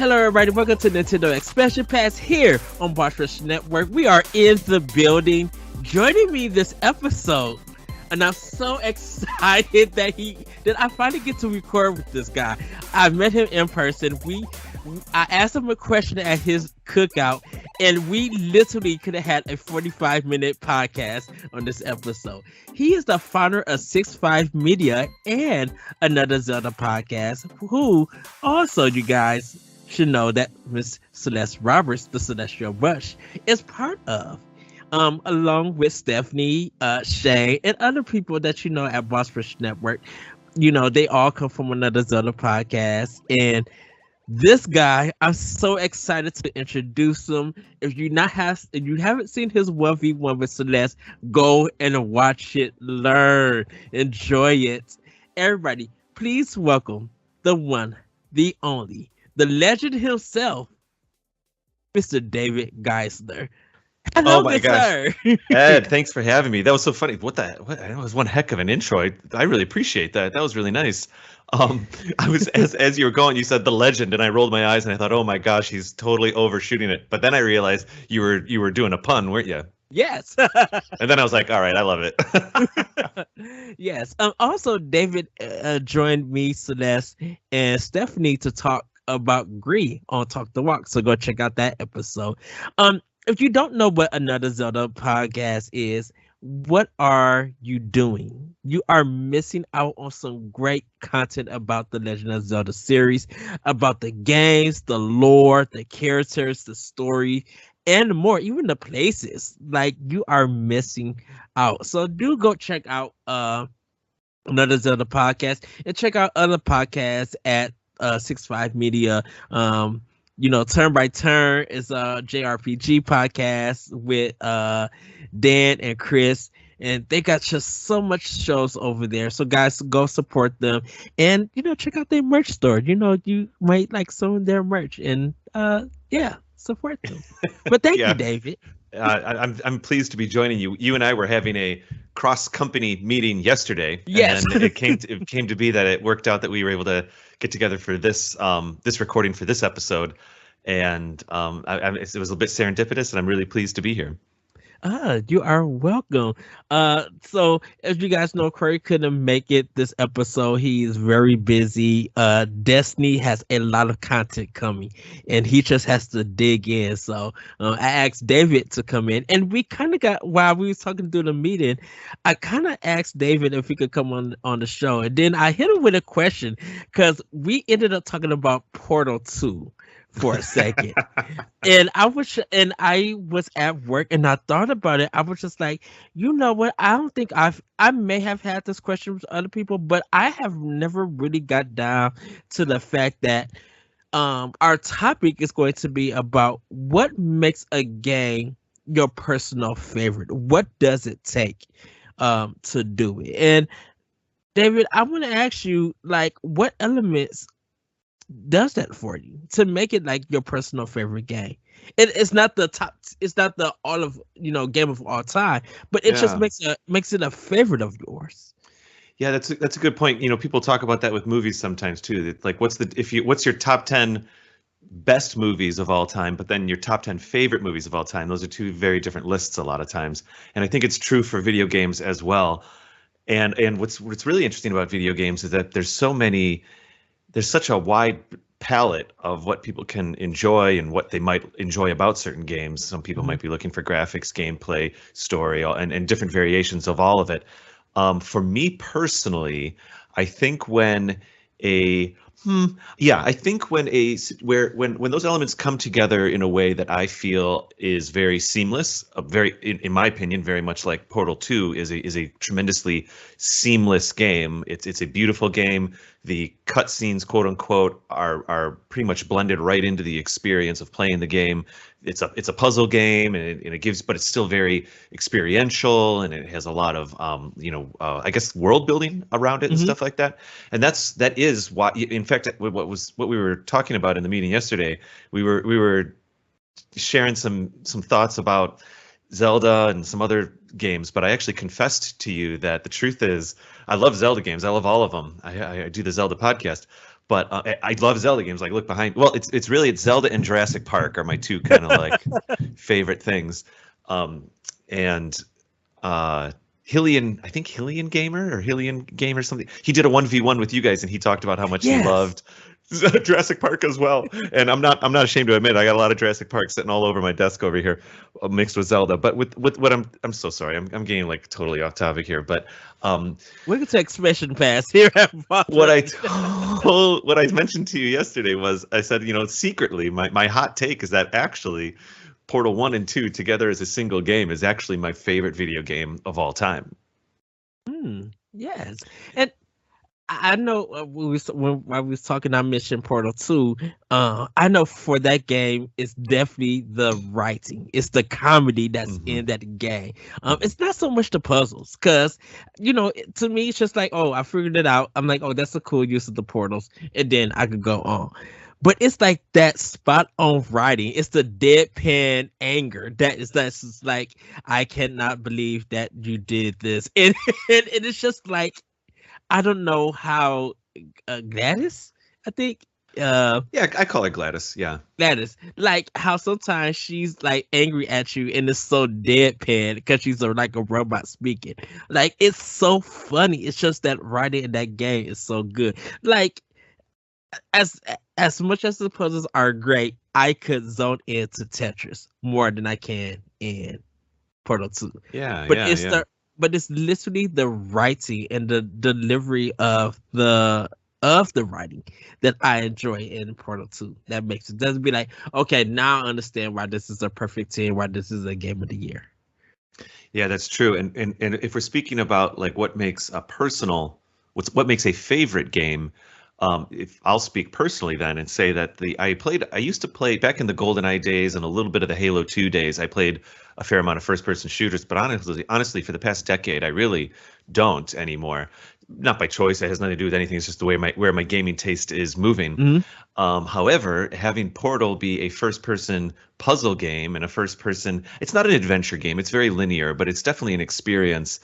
Hello, everybody. Welcome to Nintendo Expansion Pass here on Boss Network. We are in the building. Joining me this episode, and I'm so excited that I finally get to record with this guy. I met him in person. I asked him a question at his cookout, and we literally could have had a 45-minute podcast on this episode. He is the founder of SixFive Media and Another Zelda Podcast, who also, you guys should know that Miss Celeste Roberts, the Celestial Rush, is part of. Along with Stephanie, Shay, and other people that you know at Boss Rush Network. You know, they all come from Another Zelda Podcast. And this guy, I'm so excited to introduce him. If you haven't seen his 1v1 with Celeste, go and watch it, learn, enjoy it. Everybody, please welcome the one, the only, the legend himself, Mr. David Geisler. Hello, oh my gosh, Ed! Thanks for having me. That was so funny. What? That was one heck of an intro. I really appreciate that. That was really nice. I was as you were going, you said the legend, and I rolled my eyes and I thought, oh my gosh, he's totally overshooting it. But then I realized you were doing a pun, weren't you? Yes. And then I was like, all right, I love it. Yes. Also, David joined me, Celeste, and Stephanie to talk about Gree on Talk the Walk. So go check out that episode. If you don't know what Another Zelda Podcast is, what are you doing? You are missing out on some great content about the Legend of Zelda series, about the games, the lore, the characters, the story, and more, even the places. Like, you are missing out. So do go check out Another Zelda Podcast and check out other podcasts at SixFive Media. You know, Turn by Turn is a JRPG podcast with Dan and Chris, and they got just so much shows over there. So guys, go support them, and you know, check out their merch store. You know, you might like some of their merch, and yeah, support them. But thank you, David. I'm pleased to be joining you. You and I were having a cross-company meeting yesterday. Yes. And it came to be that it worked out that we were able to get together for this recording for this episode, and it was a bit serendipitous, and I'm really pleased to be here. You are welcome. So as you guys know, Corey couldn't make it this episode. He's very busy. Destiny has a lot of content coming, and he just has to dig in. So I asked David to come in, and we kind of got, while we was talking through the meeting, I kind of asked David if he could come on the show, and then I hit him with a question because we ended up talking about Portal 2 for a second. And I was at work and I thought about it. I was just like, you know what? I don't think I may have had this question with other people, but I have never really got down to the fact that our topic is going to be about what makes a game your personal favorite. What does it take to do it? And David, I want to ask you, like, what elements does that for you to make it like your personal favorite game? It's not the top, it's not the all of, you know, game of all time, but it just makes it a favorite of yours. Yeah, that's a good point. You know, people talk about that with movies sometimes too. It's like, what's your top 10 best movies of all time, but then your top 10 favorite movies of all time. Those are two very different lists a lot of times. And I think it's true for video games as well. And what's really interesting about video games is that there's such a wide palette of what people can enjoy and what they might enjoy about certain games. Some people might be looking for graphics, gameplay, story, and different variations of all of it. For me personally, I think when when those elements come together in a way that I feel is very seamless, in my opinion, very much like Portal 2 is a tremendously seamless game. It's a beautiful game. The cutscenes, quote unquote, are pretty much blended right into the experience of playing the game. It's a puzzle game, and it gives, but it's still very experiential, and it has a lot of I guess world building around it and stuff like that. And that is why, in fact, what we were talking about in the meeting yesterday, we were sharing some thoughts about Zelda and some other games, but I actually confessed to you that the truth is I love Zelda games. I love all of them. I do the Zelda podcast. But I love Zelda games. Like look behind. Well, it's really Zelda and Jurassic Park are my two kind of like favorite things. And Hillian, I think Hillian Gamer or Hillian Gamer something. He did a 1v1 with you guys, and he talked about how much he loved Jurassic Park as well. And I'm not ashamed to admit I got a lot of Jurassic Park sitting all over my desk over here, mixed with Zelda. But with what I'm so sorry. I'm getting like totally off topic here. But we can take expression pass here. What I mentioned to you yesterday was I said, secretly my hot take is that actually Portal 1 and 2 together as a single game is actually my favorite video game of all time. Yes. And I know when I was talking, I mentioned Portal 2. I know for that game, it's definitely the writing. It's the comedy that's in that game. It's not so much the puzzles, because, to me, it's just like, oh, I figured it out. I'm like, oh, that's a cool use of the portals. And then I could go on. But it's like that spot on writing. It's the deadpan anger that's just like, I cannot believe that you did this. And it's just like, I don't know how Gladys, I think. Yeah, I call her Gladys. Yeah. Gladys. Like how sometimes she's like angry at you and it's so deadpan because she's like a robot speaking. Like it's so funny. It's just that writing in that game is so good. Like, as much as the puzzles are great, I could zone into Tetris more than I can in Portal 2. Yeah, but it's literally the writing and the delivery of the writing that I enjoy in Portal 2. That makes it doesn't be like, okay, now I understand why this is a perfect 10, why this is a game of the year. Yeah, that's true. And if we're speaking about like what makes a what makes a favorite game. If I'll speak personally then and say that I used to play back in the GoldenEye days and a little bit of the Halo 2 days. I played a fair amount of first-person shooters, but honestly, for the past decade, I really don't anymore. Not by choice; it has nothing to do with anything. It's just the way where my gaming taste is moving. However, having Portal be a first-person puzzle game and it's not an adventure game. It's very linear, but it's definitely an experience.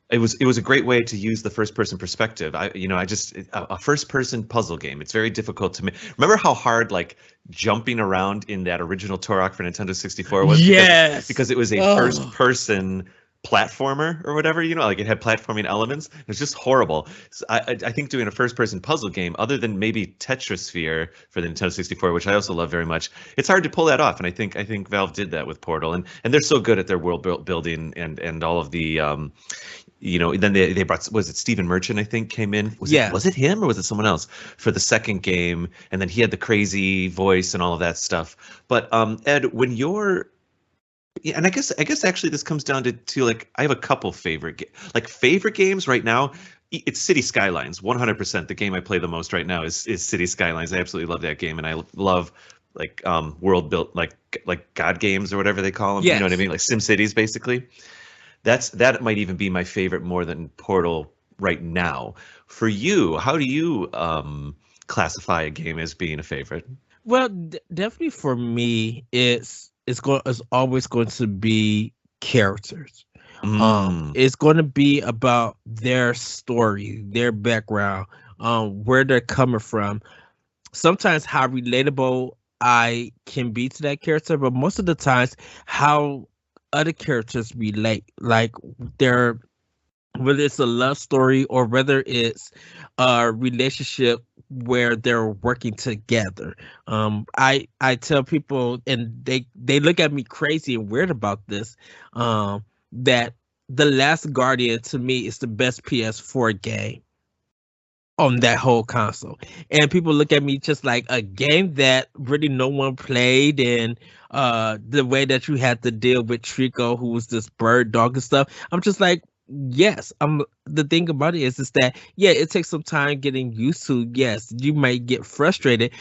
It was a great way to use the first person perspective. A first person puzzle game. It's very difficult to make. Remember how hard like jumping around in that original Turok for Nintendo 64 was? Yes, because it was a first person platformer or whatever. Like it had platforming elements. It was just horrible. So I think doing a first person puzzle game, other than maybe Tetrisphere for the Nintendo 64, which I also love very much, it's hard to pull that off. And I think Valve did that with Portal, and they're so good at their world building and all of the. Then they brought, was it Stephen Merchant, I think, came in? Was it him or was it someone else for the second game? And then he had the crazy voice and all of that stuff. But Ed, when you're, and I guess actually this comes down to like, I have a couple favorite games right now. It's City Skylines, 100%. The game I play the most right now is City Skylines. I absolutely love that game, and I love like world built like God games or whatever they call them. Yes. You know what I mean? Like Sim Cities, basically. That might even be my favorite more than Portal right now. For you, how do you classify a game as being a favorite? Well, definitely for me, it's always going to be characters. It's going to be about their story, their background, where they're coming from. Sometimes how relatable I can be to that character, but most of the times how other characters relate, like whether it's a love story or whether it's a relationship where they're working together. I tell people, and they look at me crazy and weird about this, that The Last Guardian to me is the best PS4 game on that whole console. And people look at me just like a game that really no one played, and the way that you had to deal with Trico, who was this bird dog and stuff. I'm just like, yes. The thing about it is that it takes some time getting used to. Yes, you might get frustrated,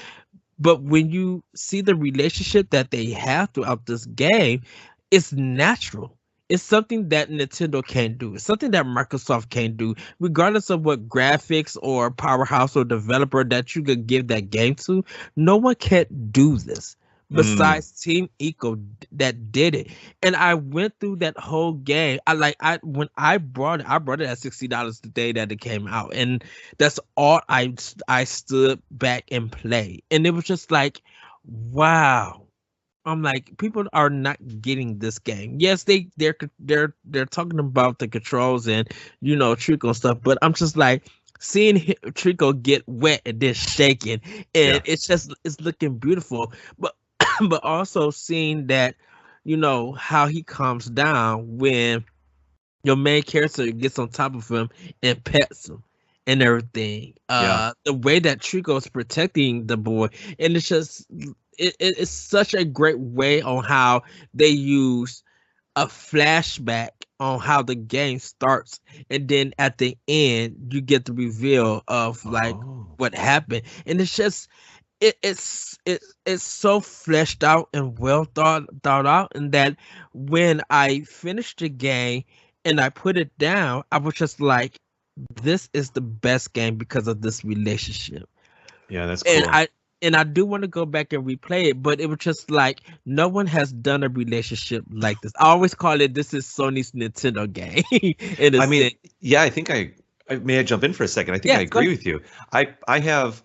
but when you see the relationship that they have throughout this game, it's natural. It's something that Nintendo can't do. It's something that Microsoft can't do, regardless of what graphics or powerhouse or developer that you could give that game to. No one can do this Mm, besides Team Eco that did it. And I went through that whole game. I when I brought it at $60 the day that it came out, and that's all I stood back and played, and it was just like, wow. I'm like, people are not getting this game. Yes, they're talking about the controls and Trico and stuff, but I'm just like seeing Trico get wet and then shaking, and yeah. it's looking beautiful. But but also seeing that, how he calms down when your main character gets on top of him and pets him and everything. Yeah. The way that Trico's protecting the boy, and it's just it's such a great way on how they use a flashback on how the game starts, and then at the end you get the reveal of like Oh. what happened, and it's just it's so fleshed out and well thought out, and that when I finished the game and I put it down, I was just like, this is the best game because of this relationship. Yeah, that's And cool. I do want to go back and replay it, but it was just like no one has done a relationship like this. I always call it, this is Sony's Nintendo game in a I mean, sense. yeah, I think I may I jump in for a second. I think I Yes, go agree ahead. with you. I have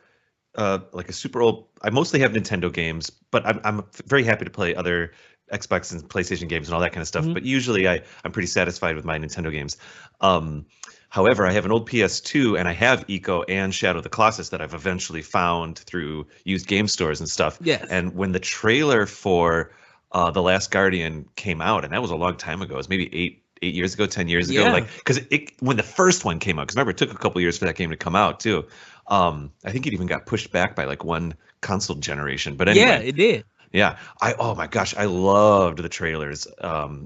like a super old. I mostly have Nintendo games, but I'm very happy to play other Xbox and PlayStation games and all that kind of stuff. Mhm. But usually I'm pretty satisfied with my Nintendo games. Um, However, I have an old PS2 and I have Eco and Shadow of the Colossus that I've eventually found through used game stores and stuff. Yes. And when the trailer for The Last Guardian came out, and that was a long time ago, it was maybe 8 years ago, 10 years ago, Yeah. like because it when the first one came out, because remember it took a couple years for that game to come out too. I think it even got pushed back by like one console generation. But Yeah, anyway, it did. yeah, oh my gosh, I loved the trailers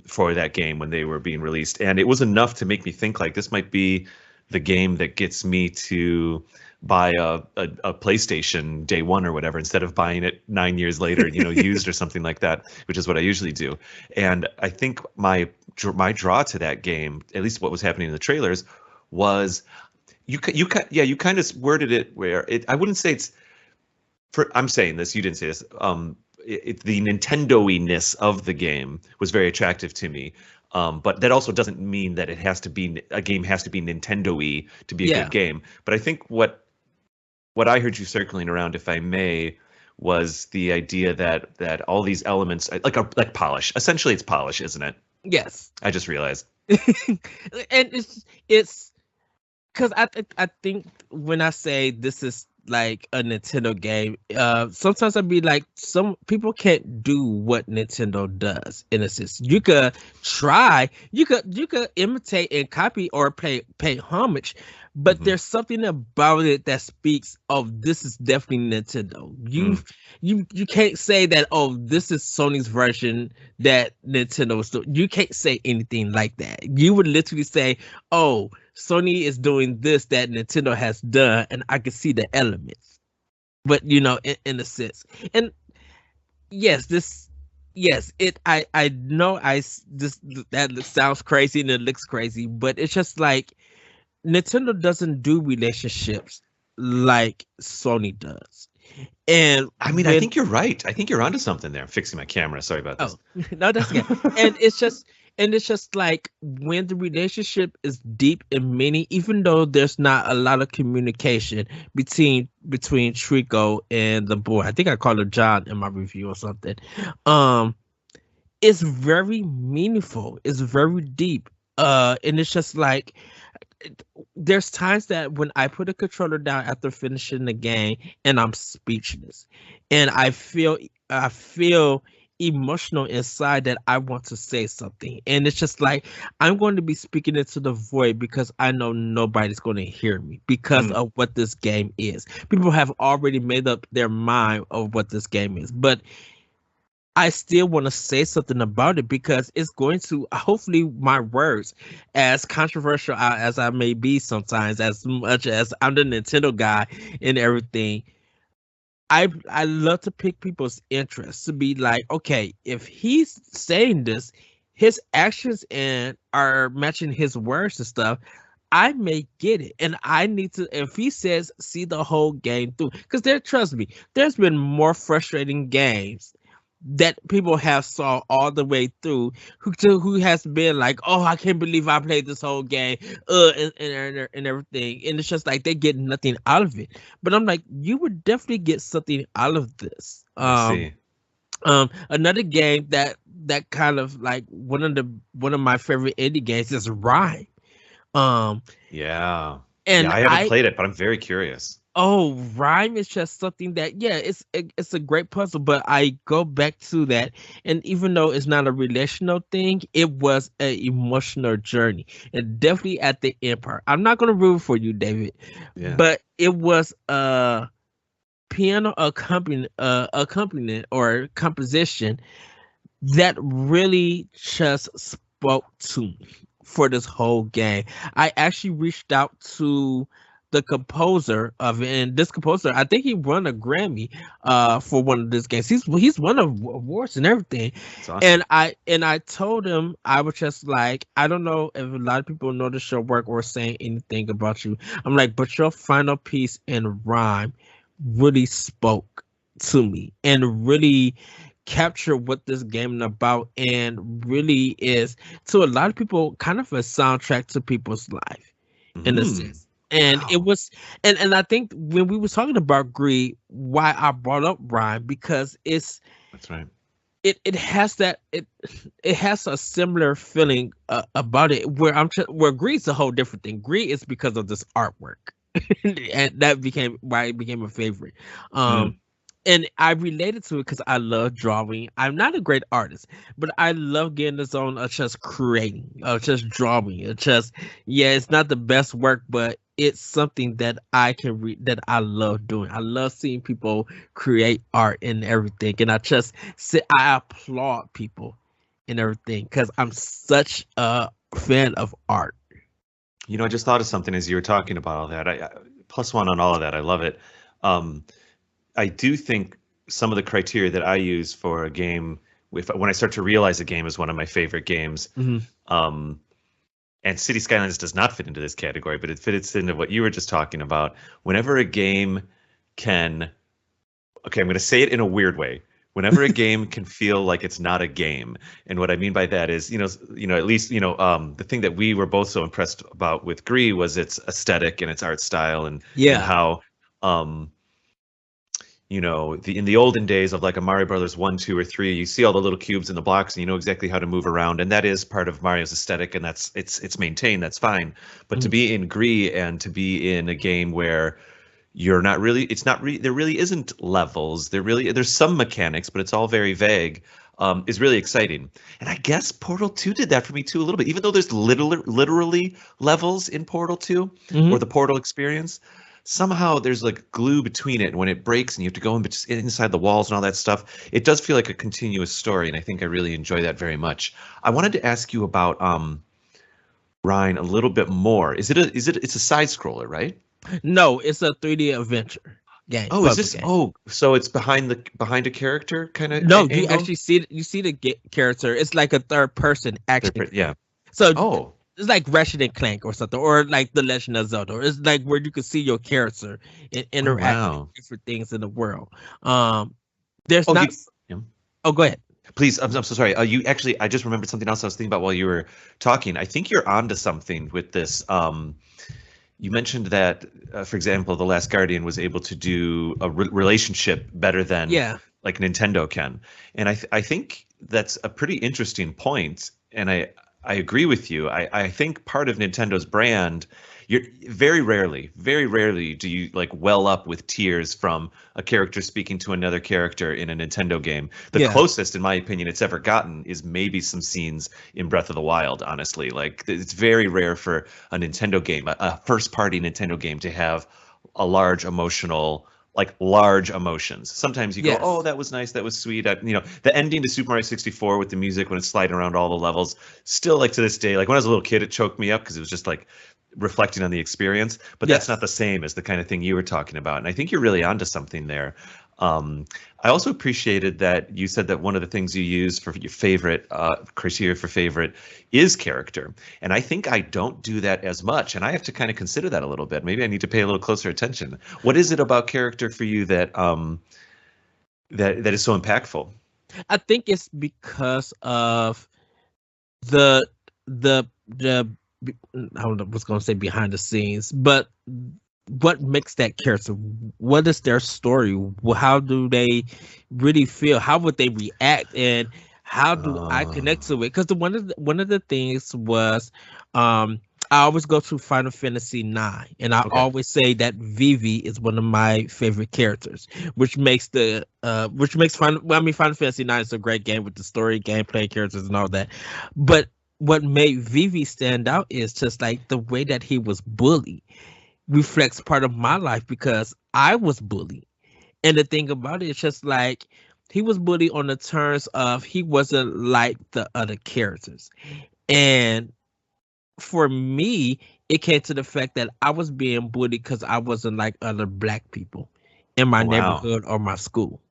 for that game when they were being released, and it was enough to make me think like this might be the game that gets me to buy a PlayStation day one or whatever instead of buying it 9 years later, used or something like that, which is what I usually do. And I think my draw to that game, at least what was happening in the trailers, was you kind of worded it where I wouldn't say it's for I'm saying this, you didn't say this. The Nintendo-ness of the game was very attractive to me. But that also doesn't mean that a game has to be Nintendo-y to be a good Yeah. game. But I think what I heard you circling around, if I may, was the idea that all these elements like polish. Essentially, it's polish, isn't it? Yes. I just realized. And it's because I think when I say this is like a Nintendo game, sometimes I'd be like, some people can't do what Nintendo does in a sense. You could try, you could imitate and copy or pay homage, but Hmm. there's something about it that speaks of, this is definitely Nintendo. Mm. You can't say that, oh, this is Sony's version that Nintendo was doing. You can't say anything like that. You would literally say, oh, Sony is doing this that Nintendo has done, and I can see the elements. But in a sense, and yes, I know this that sounds crazy and it looks crazy, but it's just like Nintendo doesn't do relationships like Sony does, and I mean, I when think you're right. I think you're onto something there. I'm fixing my camera. Sorry about this. oh, no, that's okay. And it's just like when the relationship is deep and many, even though there's not a lot of communication between Trico and the boy. I think I called him John in my review or something. Um, it's very meaningful. It's very deep. And it's just like there's times that when I put a controller down after finishing the game and I'm speechless, and I feel emotional inside that I want to say something, and it's just like I'm going to be speaking into the void because I know nobody's going to hear me because Mm. of what this game is. People have already made up their mind of what this game is, but I still want to say something about it because it's going to, hopefully my words, as controversial as I may be sometimes, as much as I'm the Nintendo guy and everything, I love to pick people's interests to be like, okay, if he's saying this, his actions and are matching his words and stuff, I may get it. And I need to, if he says see the whole game through, because trust me, there's been more frustrating games that people have saw all the way through, who has been like, oh, I can't believe I played this whole game, and everything, and it's just like they get nothing out of it. But I'm like, you would definitely get something out of this. I see. Another game that kind of like one of my favorite indie games is Rhyme. Um, Yeah. Yeah, and I haven't played it, but I'm very curious. Oh, Rhyme is just something that, yeah, it's a great puzzle, but I go back to that, and even though it's not a relational thing, it was an emotional journey, and definitely at the end part. I'm not gonna ruin for you, David, Yeah. but it was a piano accompaniment or composition that really just spoke to me for this whole game. I actually reached out to the composer of it, and this composer, I think he won a Grammy for one of these games. He's won awards and everything. It's awesome. And I told him, I was just like, I don't know if a lot of people notice your work or saying anything about you. I'm like, but your final piece in Rhyme really spoke to me and really capture what this game is about, and really is, to a lot of people, kind of a soundtrack to people's life in a sense. And it Wow. was, and I think when we was talking about greed, why I brought up Rhyme, because That's right. it has that, it has a similar feeling about it, where where greed's a whole different thing. Greed is because of this artwork, and that became why it became a favorite. Mm. And I related to it because I love drawing. I'm not a great artist, but I love getting the zone of just creating, of just drawing. It's just, yeah, it's not the best work, but it's something that I can read, that I love doing. I love seeing people create art and everything, and I applaud people and everything because I'm such a fan of art. You know, I just thought of something as you were talking about all that. I plus one on all of that. I love it. Um, I do think some of the criteria that I use for a game, when I start to realize a game is one of my favorite games, Mhm. and City Skylines does not fit into this category, but it fits into what you were just talking about. Whenever a game can, okay, I'm going to say it in a weird way. Whenever a game can feel like it's not a game, and what I mean by that is, at least, the thing that we were both so impressed about with Gree was its aesthetic and its art style, and Yeah. how, in the olden days of like a Mario Brothers 1, 2, or 3, you see all the little cubes and the blocks, and you know exactly how to move around, and that is part of Mario's aesthetic, and it's maintained. That's fine. But to Mhm. be in Gree and to be in a game where you're not really, there really isn't levels. There's some mechanics, but it's all very vague. Is really exciting. And I guess Portal 2 did that for me too a little bit, even though there's literally levels in Portal 2 or Mhm. the Portal experience. Somehow there's like glue between it, and when it breaks and you have to go inside the walls and all that stuff, it does feel like a continuous story, and I think I really enjoy that very much. I wanted to ask you about Ryan a little bit more. It's a side scroller, right? No, it's a 3D adventure game, Oh, is puzzle this? game. Oh, so it's behind a character kind of No, you angle? actually see the character. It's like a third person action. Yeah. So Oh, it's like Ratchet and Clank or something, or like The Legend of Zelda. It's like where you can see your character and oh interact with wow. different things in the world. Um, there's Oh, not. yeah. Oh, go ahead. Please, I'm so sorry. You actually, I just remembered something else I was thinking about while you were talking. I think you're onto something with this. You mentioned that, for example, The Last Guardian was able to do a relationship better than Yeah. like Nintendo can, and I think that's a pretty interesting point, and I agree with you. I think part of Nintendo's brand, you're very rarely do you like well up with tears from a character speaking to another character in a Nintendo game. The Yeah. closest, in my opinion, it's ever gotten is maybe some scenes in Breath of the Wild, honestly. Like it's very rare for a Nintendo game, a first-party Nintendo game, to have a large emotions. Sometimes you go, oh, Yes. that was nice, that was sweet. The ending to Super Mario 64 with the music when it's sliding around all the levels, still like to this day, like when I was a little kid, it choked me up because it was just like reflecting on the experience. But that's not Yes. the same as the kind of thing you were talking about. And I think you're really onto something there. I also appreciated that you said that one of the things you use for your favorite criteria for favorite is character. And I think I don't do that as much. And I have to kind of consider that a little bit. Maybe I need to pay a little closer attention. What is it about character for you that that is so impactful? I think it's because of the the I don't know what's gonna say behind the scenes, but what makes that character? What is their story? How do they really feel? How would they react? And how do I connect to it? Because one of the things was, I always go to Final Fantasy 9, and I Okay. always say that Vivi is one of my favorite characters, which makes Final Fantasy 9 is a great game with the story, gameplay, characters, and all that. But what made Vivi stand out is just like the way that he was bullied reflects part of my life because I was bullied. And the thing about it is just like he was bullied on the terms of he wasn't like the other characters. And for me, it came to the fact that I was being bullied because I wasn't like other black people in my Oh, wow. neighborhood or my school.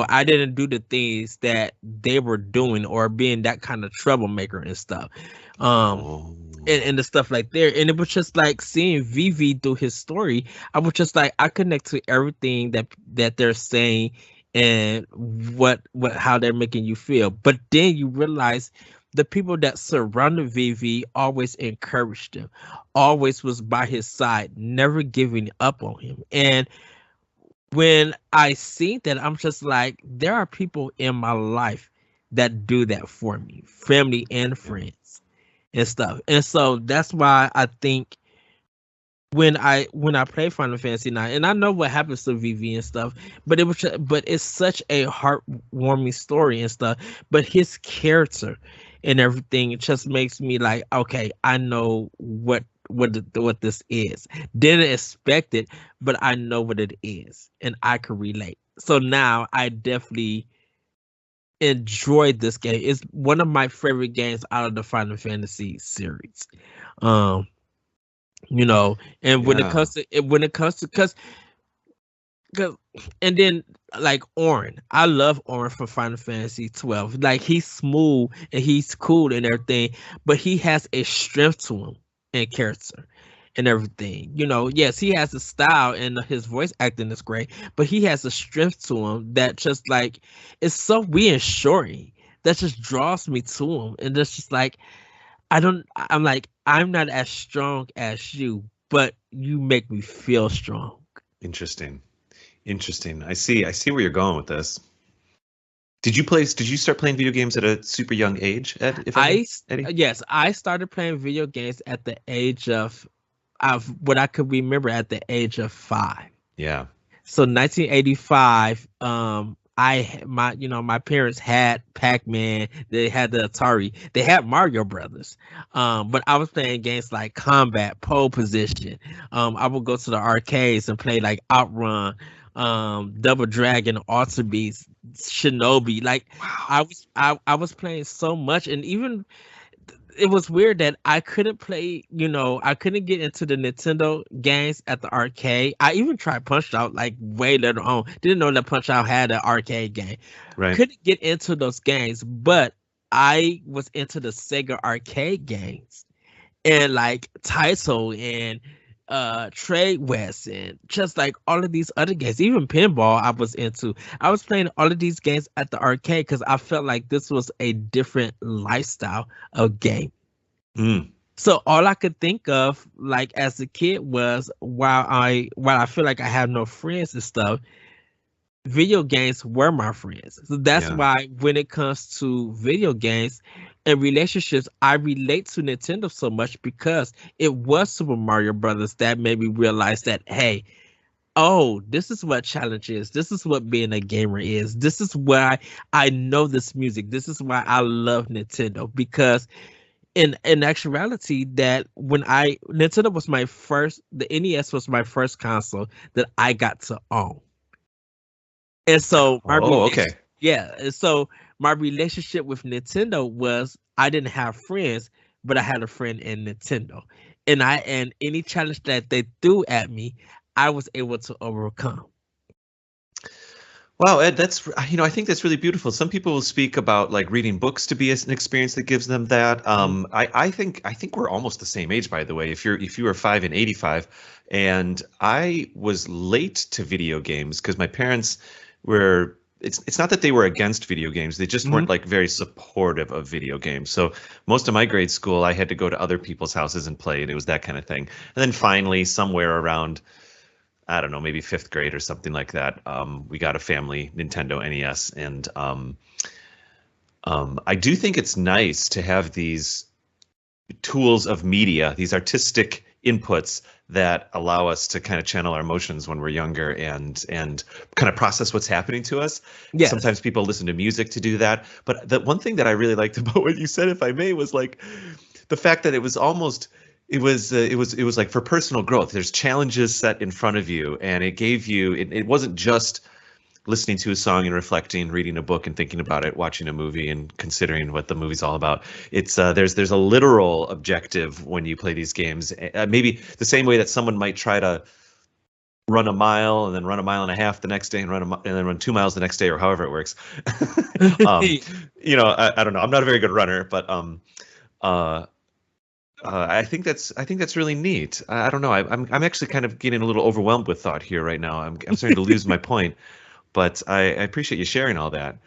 I didn't do the things that they were doing or being that kind of troublemaker and stuff. Um, Oh. and the stuff like there. And it was just like seeing Vivi through his story. I was just like I connect to everything that they're saying and what how they're making you feel. But then you realize the people that surrounded Vivi always encouraged him, always was by his side, never giving up on him. And when I see that, I'm just like, there are people in my life that do that for me, family and Yeah. friends and stuff. And so that's why I think when I play Final Fantasy 9, and I know what happens to Vivi and stuff, but but it's such a heartwarming story and stuff. But his character and everything, it just makes me like, okay, I know what this is. Didn't expect it, but I know what it is, and I can relate. So now I definitely enjoyed this game. It's one of my favorite games out of the Final Fantasy series. Um, and Yeah. when it comes to cause and then like Orin, I love Orin from Final Fantasy 12. Like he's smooth and he's cool and everything, but he has a strength to him and character and everything. Yes, he has a style and his voice acting is great, but he has a strength to him that just like it's so reassuring that just draws me to him. And that's just like I'm like, I'm not as strong as you, but you make me feel strong. Interesting. Interesting. I see where you're going with this. Did you start playing video games at a super young age, Ed, if I may, Eddie? Yes, I started playing video games at the age of what I could remember at the age of 5. Yeah. So 1985, my parents had Pac-Man, they had the Atari, they had Mario Brothers. But I was playing games like Combat, Pole Position. I would go to the arcades and play like Outrun, Double Dragon, Alter Beast, Shinobi. Like Wow. I was playing so much, and even it was weird that I couldn't play, I couldn't get into the Nintendo games at the arcade. I even tried Punch Out like way later on. Didn't know that Punch Out had an arcade game. Right. Couldn't get into those games, but I was into the Sega arcade games and like Title and Trade West and just like all of these other games, even pinball I was into. I was playing all of these games at the arcade because I felt like this was a different lifestyle of game. Mm. So all I could think of like as a kid was while I feel like I have no friends and stuff, video games were my friends. So that's Yeah. why when it comes to video games and relationships, I relate to Nintendo so much because it was Super Mario Brothers that made me realize that, hey, oh, this is what challenge is. This is what being a gamer is. This is why I know this music. This is why I love Nintendo because in actuality that when I Nintendo was my first the NES was my first console that I got to own. And so Oh, okay. my relationship with Nintendo was I didn't have friends, but I had a friend in Nintendo. And any challenge that they threw at me, I was able to overcome. Wow, Ed, I think that's really beautiful. Some people will speak about like reading books to be an experience that gives them that. Mhm. I think we're almost the same age, by the way. If you were 5 and 85, and I was late to video games because my parents were it's not that they were against video games. They just Mhm. weren't like very supportive of video games. So most of my grade school, I had to go to other people's houses and play, and it was that kind of thing. And then finally, somewhere around, I don't know, maybe fifth grade or something like that, we got a family Nintendo NES, and I do think it's nice to have these tools of media, these artistic inputs that allow us to kind of channel our emotions when we're younger and kind of process what's happening to us. Yes. Sometimes people listen to music to do that. But the one thing that I really liked about what you said, if I may, was like the fact that it was almost it was like for personal growth. There's challenges set in front of you, and it gave you it wasn't just listening to a song and reflecting, reading a book and thinking about it, watching a movie and considering what the movie's all about. It's there's a literal objective when you play these games. Maybe the same way that someone might try to run a mile and then run a mile and a half the next day and and then run 2 miles the next day, or however it works. I don't know. I'm not a very good runner, but I think that's really neat. I don't know. I'm actually kind of getting a little overwhelmed with thought here right now. I'm starting to lose my point. But I appreciate you sharing all that.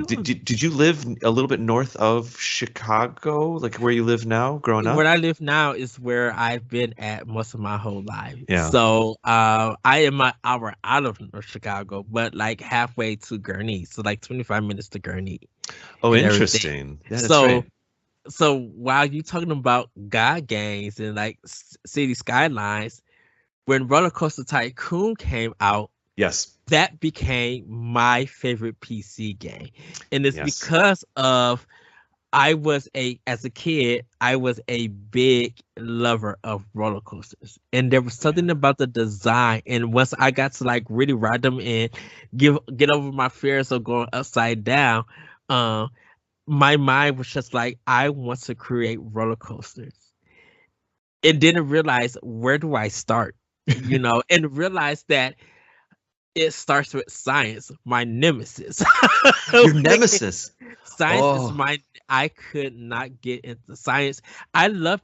Did you live a little bit north of Chicago, like where you live now, growing up? Where I live now is where I've been at most of my whole life. Yeah. So I am an hour out of North Chicago, but like halfway to Gurnee, so like 25 minutes to Gurnee. Oh, and interesting. Yeah, that's So right. so while you talking about God games and like city skylines, when Roller Coaster Tycoon came out, Yes. that became my favorite PC game. And it's Yes. because of as a kid, I was a big lover of roller coasters. And there was something about the design. And once I got to like really ride them and get over my fears of going upside down, my mind was just like, I want to create roller coasters. And didn't realize, where do I start? And realize that it starts with science, my nemesis. Your nemesis. Science is my. I could not get into science. I love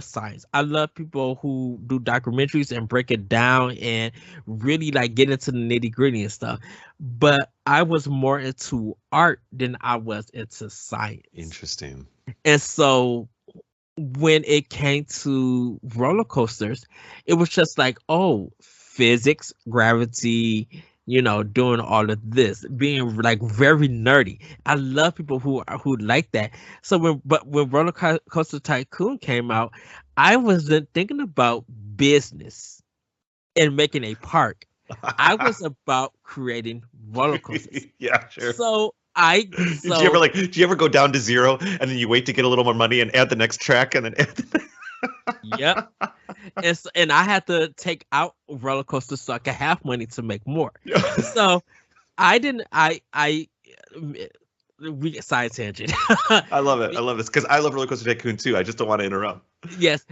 science. I love people who do documentaries and break it down and really like get into the nitty-gritty and stuff. But I was more into art than I was into science. Interesting. And so when it came to roller coasters, it was just like, oh, physics, gravity, doing all of this, being like very nerdy. I love people who like that. So when Roller Coaster Tycoon came out, I wasn't thinking about business and making a park. I was about creating roller coasters. Yeah, sure. So did you ever go down to zero and then you wait to get a little more money and add the next track and then add the Yep. And I had to take out roller coasters so I could have money to make more. So I didn't. We get side tangent. I love it. I love this because I love Roller Coaster Tycoon too. I just don't want to interrupt. Yes.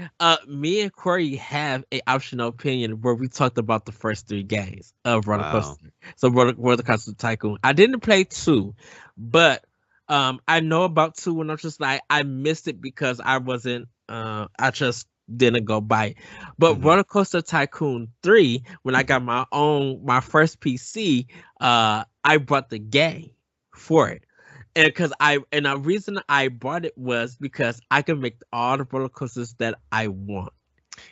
Me and Corey have a optional opinion where we talked about the first 3 games of Roller Coaster. So Roller Coaster Tycoon. I didn't play 2, but I know about 2, and I'm just like, I missed it because I wasn't. I just didn't go buy it. But Roller Coaster Tycoon 3, when I got my first PC, I bought the game for it. And the reason I bought it was because I can make all the roller coasters that I want.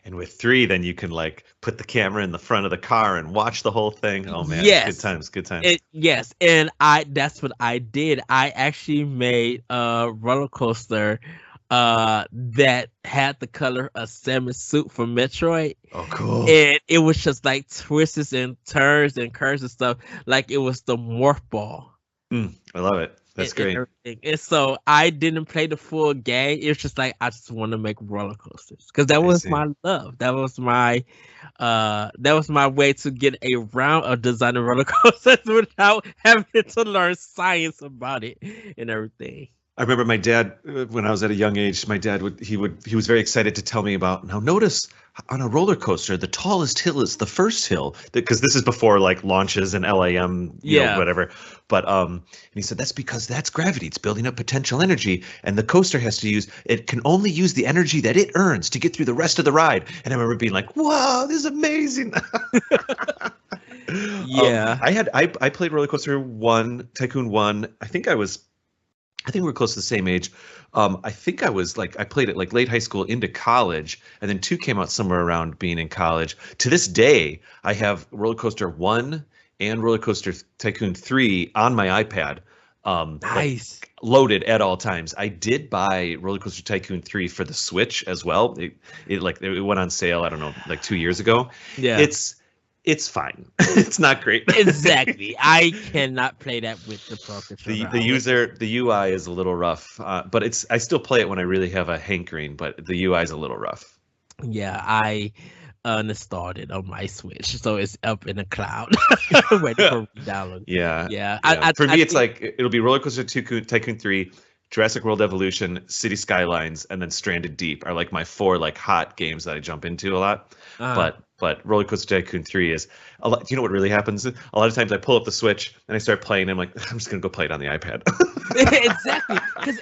And with 3, then you can like put the camera in the front of the car and watch the whole thing. Oh man, yes. Good times. Yes, and that's what I did. I actually made a roller coaster that had the color of Samus suit from Metroid. Oh, cool. And it was just like twists and turns and curves and stuff, like it was the morph ball. I love it. That's great. And so I didn't play the full game. It was just like, I just want to make roller coasters because that was my love. That was my way to get around of designing roller coasters without having to learn science about it and everything. I remember my dad, when I was at a young age, my dad he was very excited to tell me about, now notice on a roller coaster, the tallest hill is the first hill, because this is before like launches and LAM, whatever. But and he said, that's because that's gravity. It's building up potential energy. And the coaster it can only use the energy that it earns to get through the rest of the ride. And I remember being like, wow, this is amazing. Yeah. I played Roller Coaster One, Tycoon One. I think we were close to the same age. I think I played it like late high school into college, and then two came out somewhere around being in college. To this day, I have Roller Coaster One and Roller Coaster Tycoon 3 on my iPad, Nice. loaded at all times. I did buy Roller Coaster Tycoon 3 for the Switch as well. It went on sale, I don't know, like 2 years ago. Yeah. It's fine. It's not great. Exactly. I cannot play that with the Pro controller. The UI is a little rough, but I still play it when I really have a hankering. But the UI is a little rough. Yeah, I uninstalled it on my Switch, so it's up in the cloud, ready for download. Yeah, Yeah. yeah. For me, it's like it'll be Roller Coaster Tycoon 3, Jurassic World Evolution, City Skylines, and then Stranded Deep are like my four like hot games that I jump into a lot. But Roller Coaster Tycoon 3 is a lot. Do you know what really happens? A lot of times I pull up the Switch and I start playing. And I'm like, I'm just gonna go play it on the iPad. Exactly, because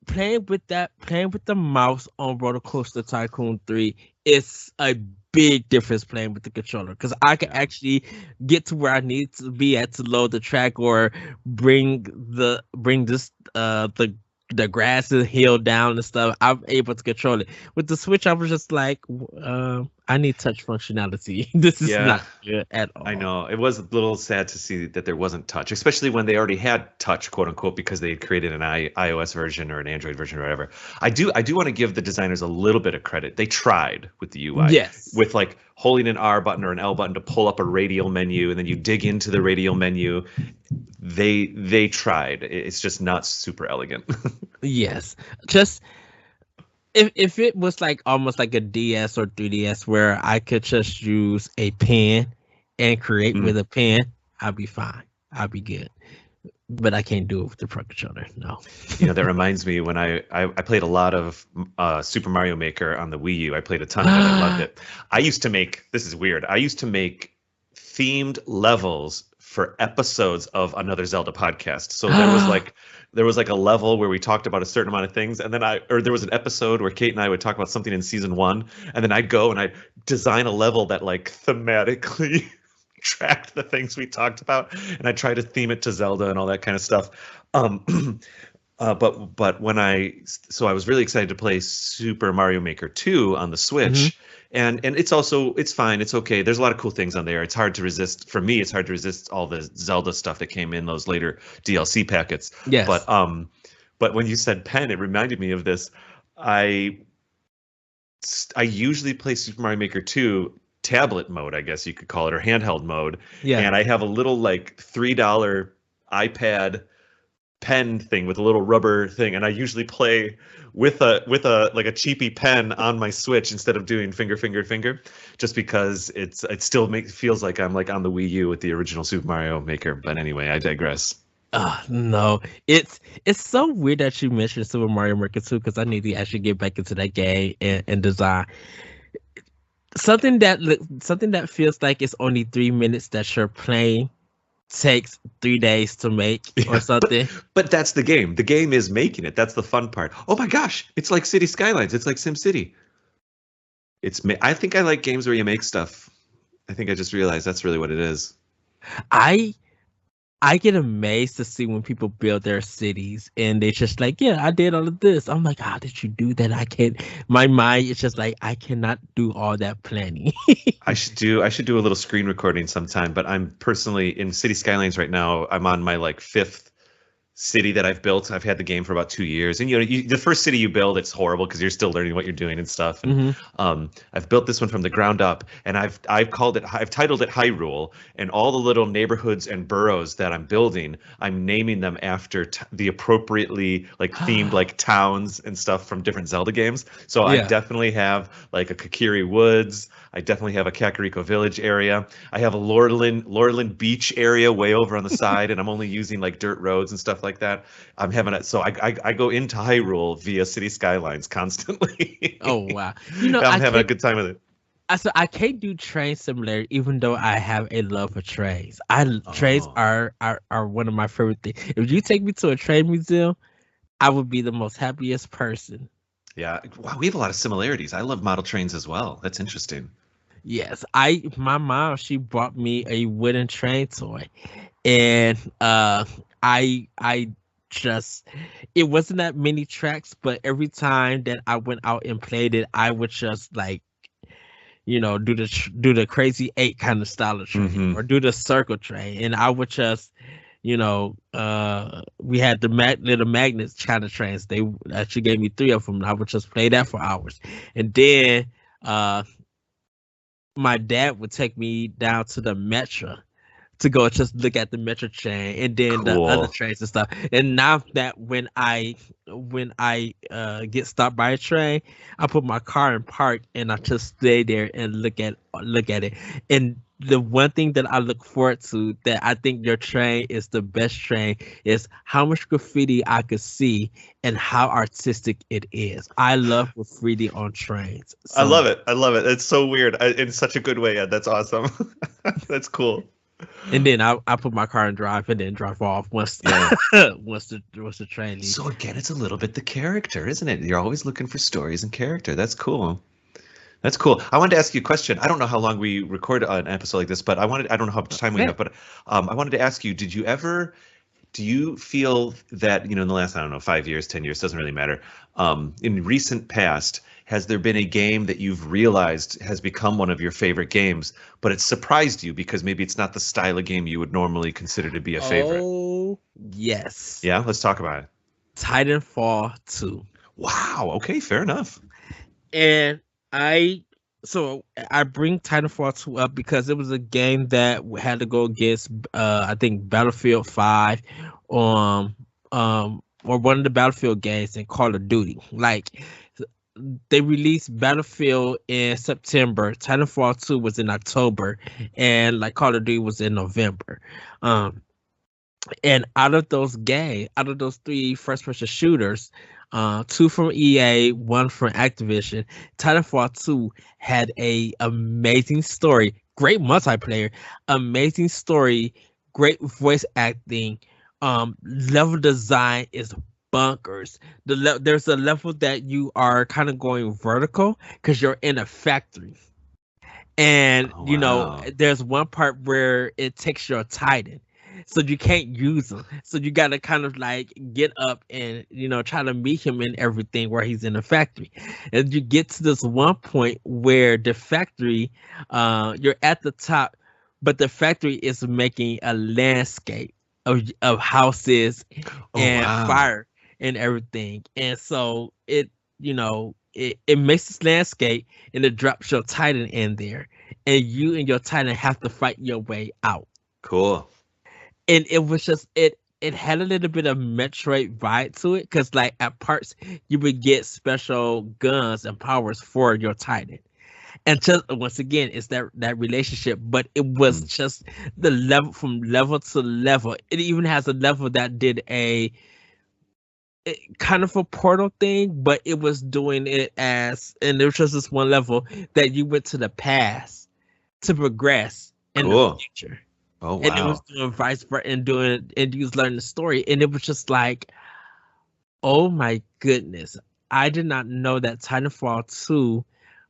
playing with the mouse on Roller Coaster Tycoon 3 is a big difference playing with the controller, because I can actually get to where I need to be at to load the track or bring this the grass and hill down and stuff. I'm able to control it. With the Switch, I was just like, I need touch functionality. This is not good at all. I know. It was a little sad to see that there wasn't touch, especially when they already had touch, quote unquote, because they had created an iOS version or an Android version or whatever. I do want to give the designers a little bit of credit. They tried with the UI. Yes. With like holding an R button or an L button to pull up a radial menu, and then you dig into the radial menu. They tried. It's just not super elegant. Yes. Just if it was like almost like a DS or 3DS where I could just use a pen and create with a pen, I'll be fine. I'll be good. But I can't do it with the Pro controller. No. That reminds me when I played a lot of Super Mario Maker on the Wii U. I played a ton of it. I loved it. This is weird. I used to make themed levels for episodes of Another Zelda Podcast. So there was like a level where we talked about a certain amount of things, and then there was an episode where Kate and I would talk about something in season 1, and then I'd go and I'd design a level that like thematically tracked the things we talked about, and I try to theme it to Zelda and all that kind of stuff. But I was really excited to play Super Mario Maker 2 on the Switch. And it's fine. It's okay. There's a lot of cool things on there. It's hard to resist. For me, it's hard to resist all the Zelda stuff that came in those later DLC packets. Yes. But when you said pen, it reminded me of this. I usually play Super Mario Maker 2 tablet mode, I guess you could call it, or handheld mode. Yeah. And I have a little like $3 iPad pen thing with a little rubber thing, and I usually play with a like a cheapy pen on my Switch instead of doing finger, just because it still feels like I'm like on the Wii U with the original Super Mario Maker. But anyway, I digress. No, it's so weird that you mentioned Super Mario Maker 2, because I need to actually get back into that game and design something that feels like it's only 3 minutes that you're playing takes 3 days to make or something. But that's the game. The game is making it. That's the fun part. Oh my gosh, it's like City Skylines. It's like SimCity. I think I like games where you make stuff. I think I just realized that's really what it is. I get amazed to see when people build their cities and they just like, yeah, I did all of this. I'm like, how did you do that? I can't. My mind is just like, I cannot do all that planning. I should do a little screen recording sometime. But I'm personally in City Skylines right now. I'm on my like 5th city that I've built. I've had the game for about 2 years, and the first city you build, it's horrible because you're still learning what you're doing and stuff. And I've built this one from the ground up, and I've titled it Hyrule, and all the little neighborhoods and boroughs that I'm building, I'm naming them after the appropriately like themed like towns and stuff from different Zelda games. So I definitely have like a Kakiri Woods. I definitely have a Kakariko Village area. I have a Laurelin Beach area way over on the side, and I'm only using like dirt roads and stuff like that. I'm having it. So I go into Hyrule via City Skylines constantly. Oh wow! I'm having a good time with it. I can't do Train Simulator, even though I have a love for trains. Trains are one of my favorite things. If you take me to a train museum, I would be the most happiest person. Yeah, wow, we have a lot of similarities. I love model trains as well. That's interesting. Yes, my mom, she bought me a wooden train toy, and I just, it wasn't that many tracks, but every time that I went out and played it, I would just like, do the crazy eight kind of style of train, Hmm. or do the circle train, and I would just, we had the little magnets kind of trains. They actually gave me three of them, and I would just play that for hours, and then uh my dad would take me down to the metro to go just look at the metro train and then the other Cool. trains and stuff. And now that when I get stopped by a train, I put my car in park and I just stay there and look at it. And the one thing that I look forward to, that I think your train is the best train, is how much graffiti I could see and how artistic it is. I love graffiti on trains I so love much. it. I love it. It's so weird in such a good way. Yeah, that's awesome. That's cool. And then I put my car in drive and then drive off once Yeah. once the train leaves. So again, it's a little bit the character, isn't it? You're always looking for stories and character. That's cool. That's cool. I wanted to ask you a question. I don't know how long we record an episode like this, but I don't know how much time we Yeah. have, but I wanted to ask you, do you feel that, in the last, I don't know, 5 years, 10 years, doesn't really matter. In recent past, has there been a game that you've realized has become one of your favorite games, but it surprised you because maybe it's not the style of game you would normally consider to be a favorite? Oh yes. Yeah, let's talk about it. Titanfall 2. Wow. Okay, fair enough. And I so I bring Titanfall 2 up because it was a game that had to go against I think Battlefield 5, or one of the Battlefield games in Call of Duty. Like, they released Battlefield in September, Titanfall 2 was in October, and like Call of Duty was in November. Um and out of those three first person shooters, two from EA, one from Activision, Titanfall 2 had a amazing story, great multiplayer, amazing story, great voice acting, level design is bunkers. There's a level that you are kind of going vertical because you're in a factory. And Oh, wow. there's one part where it takes your Titan, so you can't use him. So you gotta kind of like get up and try to meet him in everything where he's in the factory. And you get to this one point where the factory, you're at the top, but the factory is making a landscape of houses Oh, and wow. fire and everything. And so it makes this landscape, and it drops your Titan in there, and you and your Titan have to fight your way out. Cool. And it was just it had a little bit of Metroid vibe to it, because like at parts you would get special guns and powers for your Titan. And just once again, it's that relationship, but it was Mm. just the level, from level to level. It even has a level that did kind of a portal thing, but it was doing it as, and there was just this one level that you went to the past to progress in the Cool. future, Oh, and it was wow. doing vice versa, and doing, and you was learning the story, and it was just like, oh my goodness, I did not know that Titanfall 2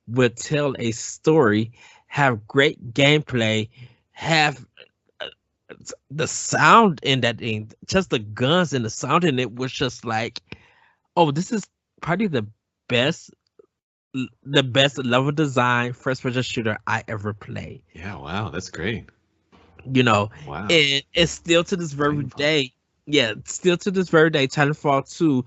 would tell a story, have great gameplay, have uh, the sound in that thing, just the guns and the sound in it was just like, oh, this is probably best the best level design first person shooter I ever played. Yeah, wow. That's great. You know, Wow. and it's still to this very Titanfall. day. Yeah, still to this very day, Titanfall 2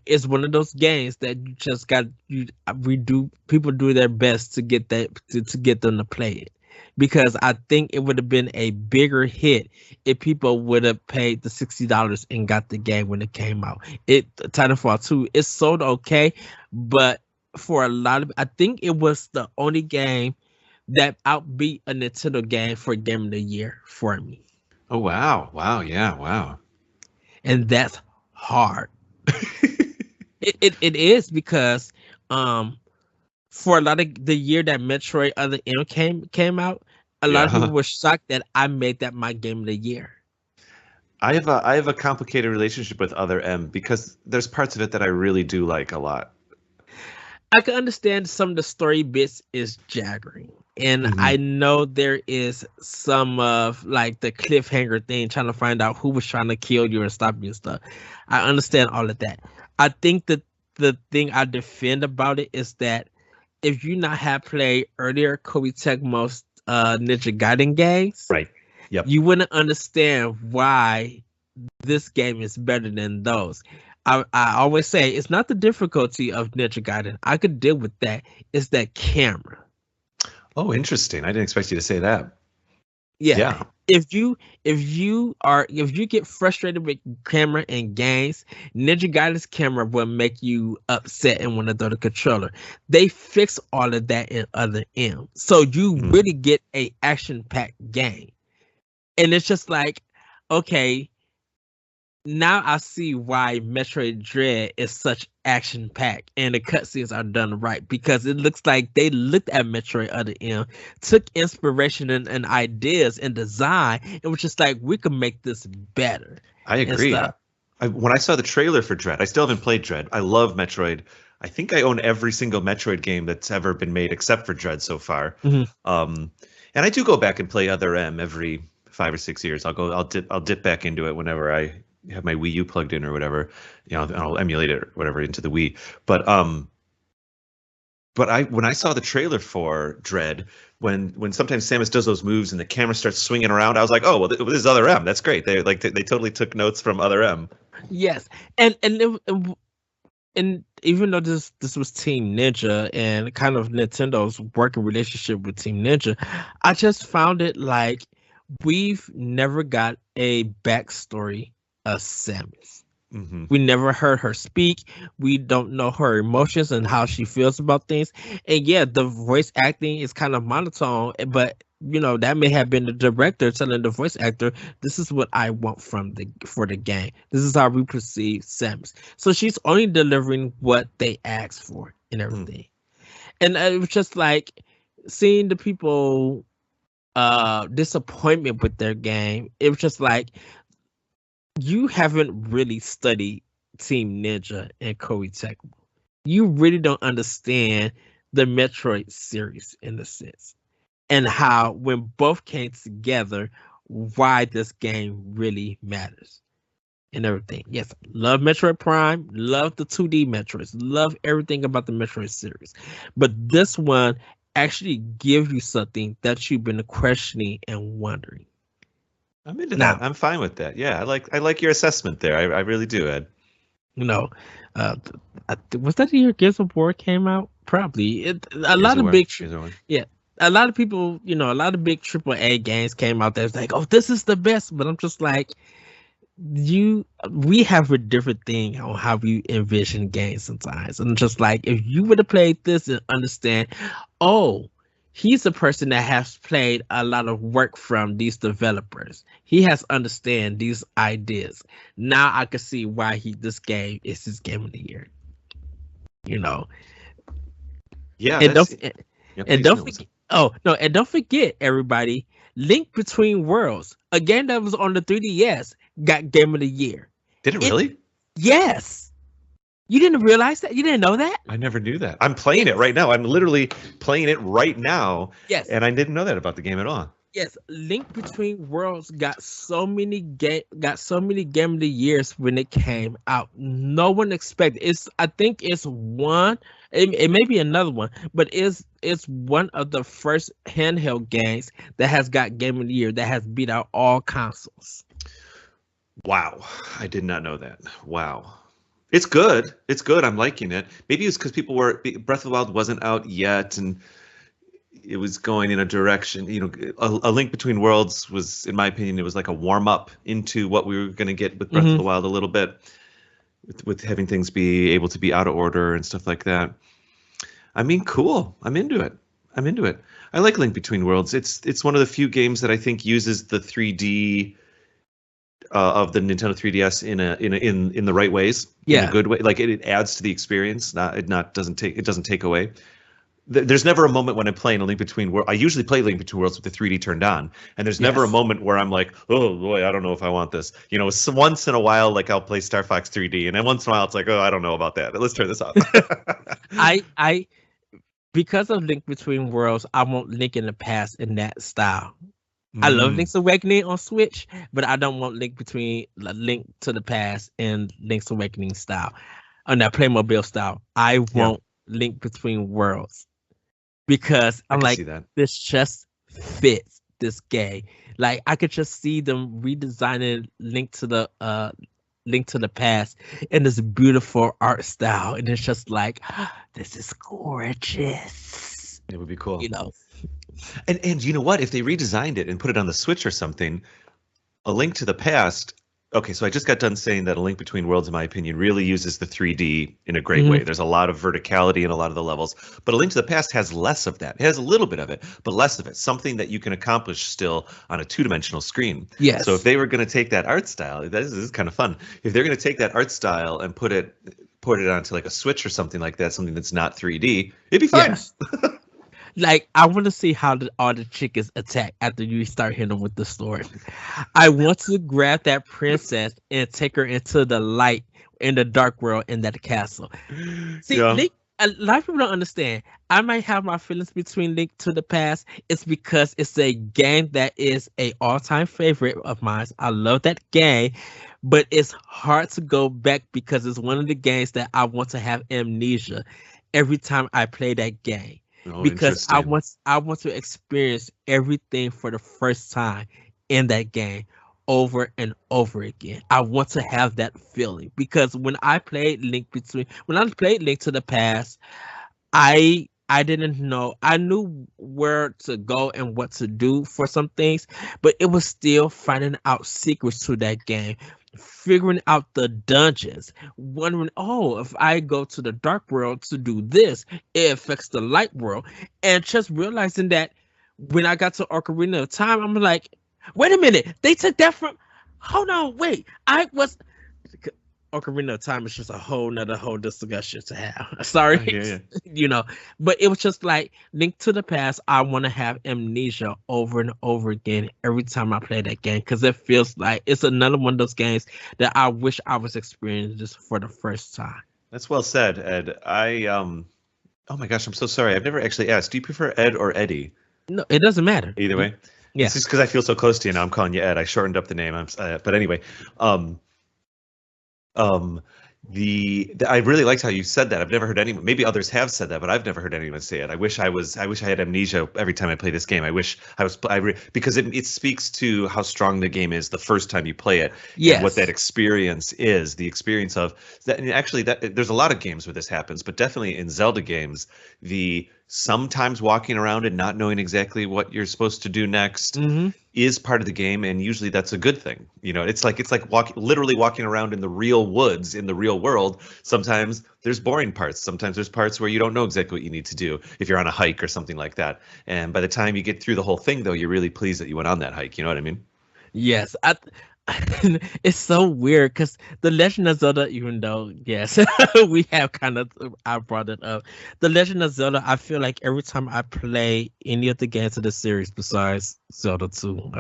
is one of those games that you just got you we do people do their best to get to get them to play it. Because I think it would have been a bigger hit if people would have paid the $60 and got the game when it came out. Titanfall 2, it sold okay, but for a lot of, I think it was the only game that outbeat a Nintendo game for Game of the Year for me. Oh, wow. Wow. Yeah, wow. And that's hard. It is because um for a lot of the year that Metroid Other M came out, a lot of people Yeah. were shocked that I made that my game of the year. I have a complicated relationship with Other M because there's parts of it that I really do like a lot. I can understand some of the story bits is jaggering. And Mhm. I know there is some of like the cliffhanger thing, trying to find out who was trying to kill you and stop you and stuff. I understand all of that. I think that the thing I defend about it is that if you not have played earlier Koei Tecmo's Ninja Gaiden games, Right. Yep. you wouldn't understand why this game is better than those. I always say it's not the difficulty of Ninja Gaiden. I could deal with that. It's that camera. Oh, interesting. I didn't expect you to say that. Yeah. Yeah. If you get frustrated with camera and games, Ninja Gaiden's camera will make you upset and want to throw the controller. They fix all of that in Other M. So you Hmm. really get a action-packed game. And it's just like, okay, now I see why Metroid Dread is such action packed and the cutscenes are done right, because it looks like they looked at Metroid Other M, took inspiration and ideas and design, and was just like, we can make this better. I And agree. stuff. When I saw the trailer for Dread, I still haven't played Dread. I love Metroid. I think I own every single Metroid game that's ever been made except for Dread so far. Mhm. And I do go back and play Other M every 5 or 6 years. I'll dip back into it whenever I have my Wii U plugged in or whatever. You know, and I'll emulate it or whatever into the Wii. But when I saw the trailer for Dread, when sometimes Samus does those moves and the camera starts swinging around, I was like, oh well, this is Other M. That's great. They totally took notes from Other M. Yes, and even though this was Team Ninja and kind of Nintendo's working relationship with Team Ninja, I just found it like we've never got a backstory of Samus. Mm-hmm. We never heard her speak. We don't know her emotions and how she feels about things. And yeah, the voice acting is kind of monotone, but you know, that may have been the director telling the voice actor, this is what I want for the game. This is how we perceive Samus. So she's only delivering what they asked for and everything. And it was just like seeing the people disappointment with their game. It was just like, you haven't really studied Team Ninja and Koei Tecmo. You really don't understand the Metroid series in a sense, and how when both came together, why this game really matters and everything. Yes, love Metroid Prime, love the 2D Metroids, love everything about the Metroid series, but this one actually gives you something that you've been questioning and wondering. I'm into Now, that. I'm fine with that. Yeah, I like your assessment there. I really do, Ed. you know, was that the year Gears of War came out? Probably. A lot of big, yeah, a lot of people, you know, a lot of big AAA games came out that's like, oh, this is the best. But I'm just like, we have a different thing on how we envision games sometimes. And just like, if you would have played this and understand, oh, he's a person that has played a lot of work from these developers. He has understand these ideas. Now I can see why this game is his game of the year. You know. Yeah. And don't don't forget, oh no, and don't forget, everybody, Link Between Worlds, a game that was on the 3DS, got game of the year. Did it really? Yes. You didn't realize that? You didn't know that? I never knew that. I'm playing it right now. I'm literally playing it right now. Yes. And I didn't know that about the game at all. Yes, Link Between Worlds got so many game of the years when it came out. No one expected. I think it's one. It may be another one, but it's one of the first handheld games that has got game of the year that has beat out all consoles. Wow, I did not know that. Wow. It's good. It's good. I'm liking it. Maybe it's because Breath of the Wild wasn't out yet, and it was going in a direction. You know, a Link Between Worlds was, in my opinion, it was like a warm up into what we were going to get with Breath of the Wild a little bit, with having things be able to be out of order and stuff like that. I mean, cool. I'm into it. I like Link Between Worlds. It's one of the few games that I think uses the 3D. Of the Nintendo 3DS in the right ways, in a good way. Like it adds to the experience. Doesn't take away. There's never a moment when I'm playing a Link Between Worlds. I usually play Link Between Worlds with the 3D turned on, and there's never a moment where I'm like, oh boy, I don't know if I want this. You know, once in a while, like I'll play Star Fox 3D, and then once in a while it's like, oh, I don't know about that. Let's turn this off. because of Link Between Worlds, I want Link in the Past in that style. I love Mm, Link's Awakening on Switch, but I don't want Link to the Past and Link's Awakening style, on that Playmobil style. I yeah, want Link Between Worlds because I I'm can like, see that. this just fits this game. Like I could just see them redesigning Link to the Past in this beautiful art style, and it's just like, this is gorgeous. It would be You cool. know, And you know what? If they redesigned it and put it on the Switch or something, A Link to the Past. Okay, so I just got done saying that A Link Between Worlds, in my opinion, really uses the 3D in a great Mhm. way. There's a lot of verticality in a lot of the levels, but A Link to the Past has less of that. It has a little bit of it, but less of it. Something that you can accomplish still on a two-dimensional screen. So if Yes, they were going to take that art style, this is kind of fun. If they're going to take that art style and put it onto like a Switch or something like that, something that's not 3D, it'd be fun. yes. Like I want to see how all the chickens attack after you start hitting them with the sword. I want to grab that princess and take her into the light in the dark world in that castle. See, Yeah. Link. A lot of people don't understand. I might have my feelings between Link to the Past. It's because it's a game that is a all-time favorite of mine. I love that game, but it's hard to go back because it's one of the games that I want to have amnesia every time I play that game, Oh, because interesting. I want to experience everything for the first time in that game over and over again. I want to have that feeling because when I played Link to the Past, I didn't know. I knew where to go and what to do for some things, but it was still finding out secrets to that game, figuring out the dungeons, wondering, oh, if I go to the dark world to do this, it affects the light world, and just realizing that when I got to Ocarina of Time, I'm like, wait a minute, they took that from. Hold on, wait. Ocarina of Time is just a whole discussion to have. I Sorry, hear you. you know, but it was just like Link to the Past. I want to have amnesia over and over again every time I play that game because it feels like it's another one of those games that I wish I was experiencing just for the first time. That's well said, Ed. Oh my gosh, I'm so sorry. I've never actually asked. Do you prefer Ed or Eddie? No, it doesn't matter. Either way. It's Yeah. just because I feel so close to you now. I'm calling you Ed. I shortened up the name. But anyway, um, um, I really liked how you said that. I've never heard anyone. Maybe others have said that, but I've never heard anyone say it. I wish I had amnesia every time I play this game. I wish I was. Because it speaks to how strong the game is the first time you play it, and what that Yes. experience is. The experience of that. And actually, that there's a lot of games where this happens, but definitely in Zelda games, the sometimes walking around and not knowing exactly what you're supposed to do next Mm-hmm. is part of the game, and usually that's a good thing. It's like literally walking around in the real woods in the real world. Sometimes there's boring parts. Sometimes there's parts where you don't know exactly what you need to do if you're on a hike or something like that. And by the time you get through the whole thing, though, you're really pleased that you went on that hike. You know what I mean? Yes, it's so weird because the Legend of Zelda, even though yes, we have kind of I brought it up, the Legend of Zelda. I feel like every time I play any of the games of the series besides Zelda 2,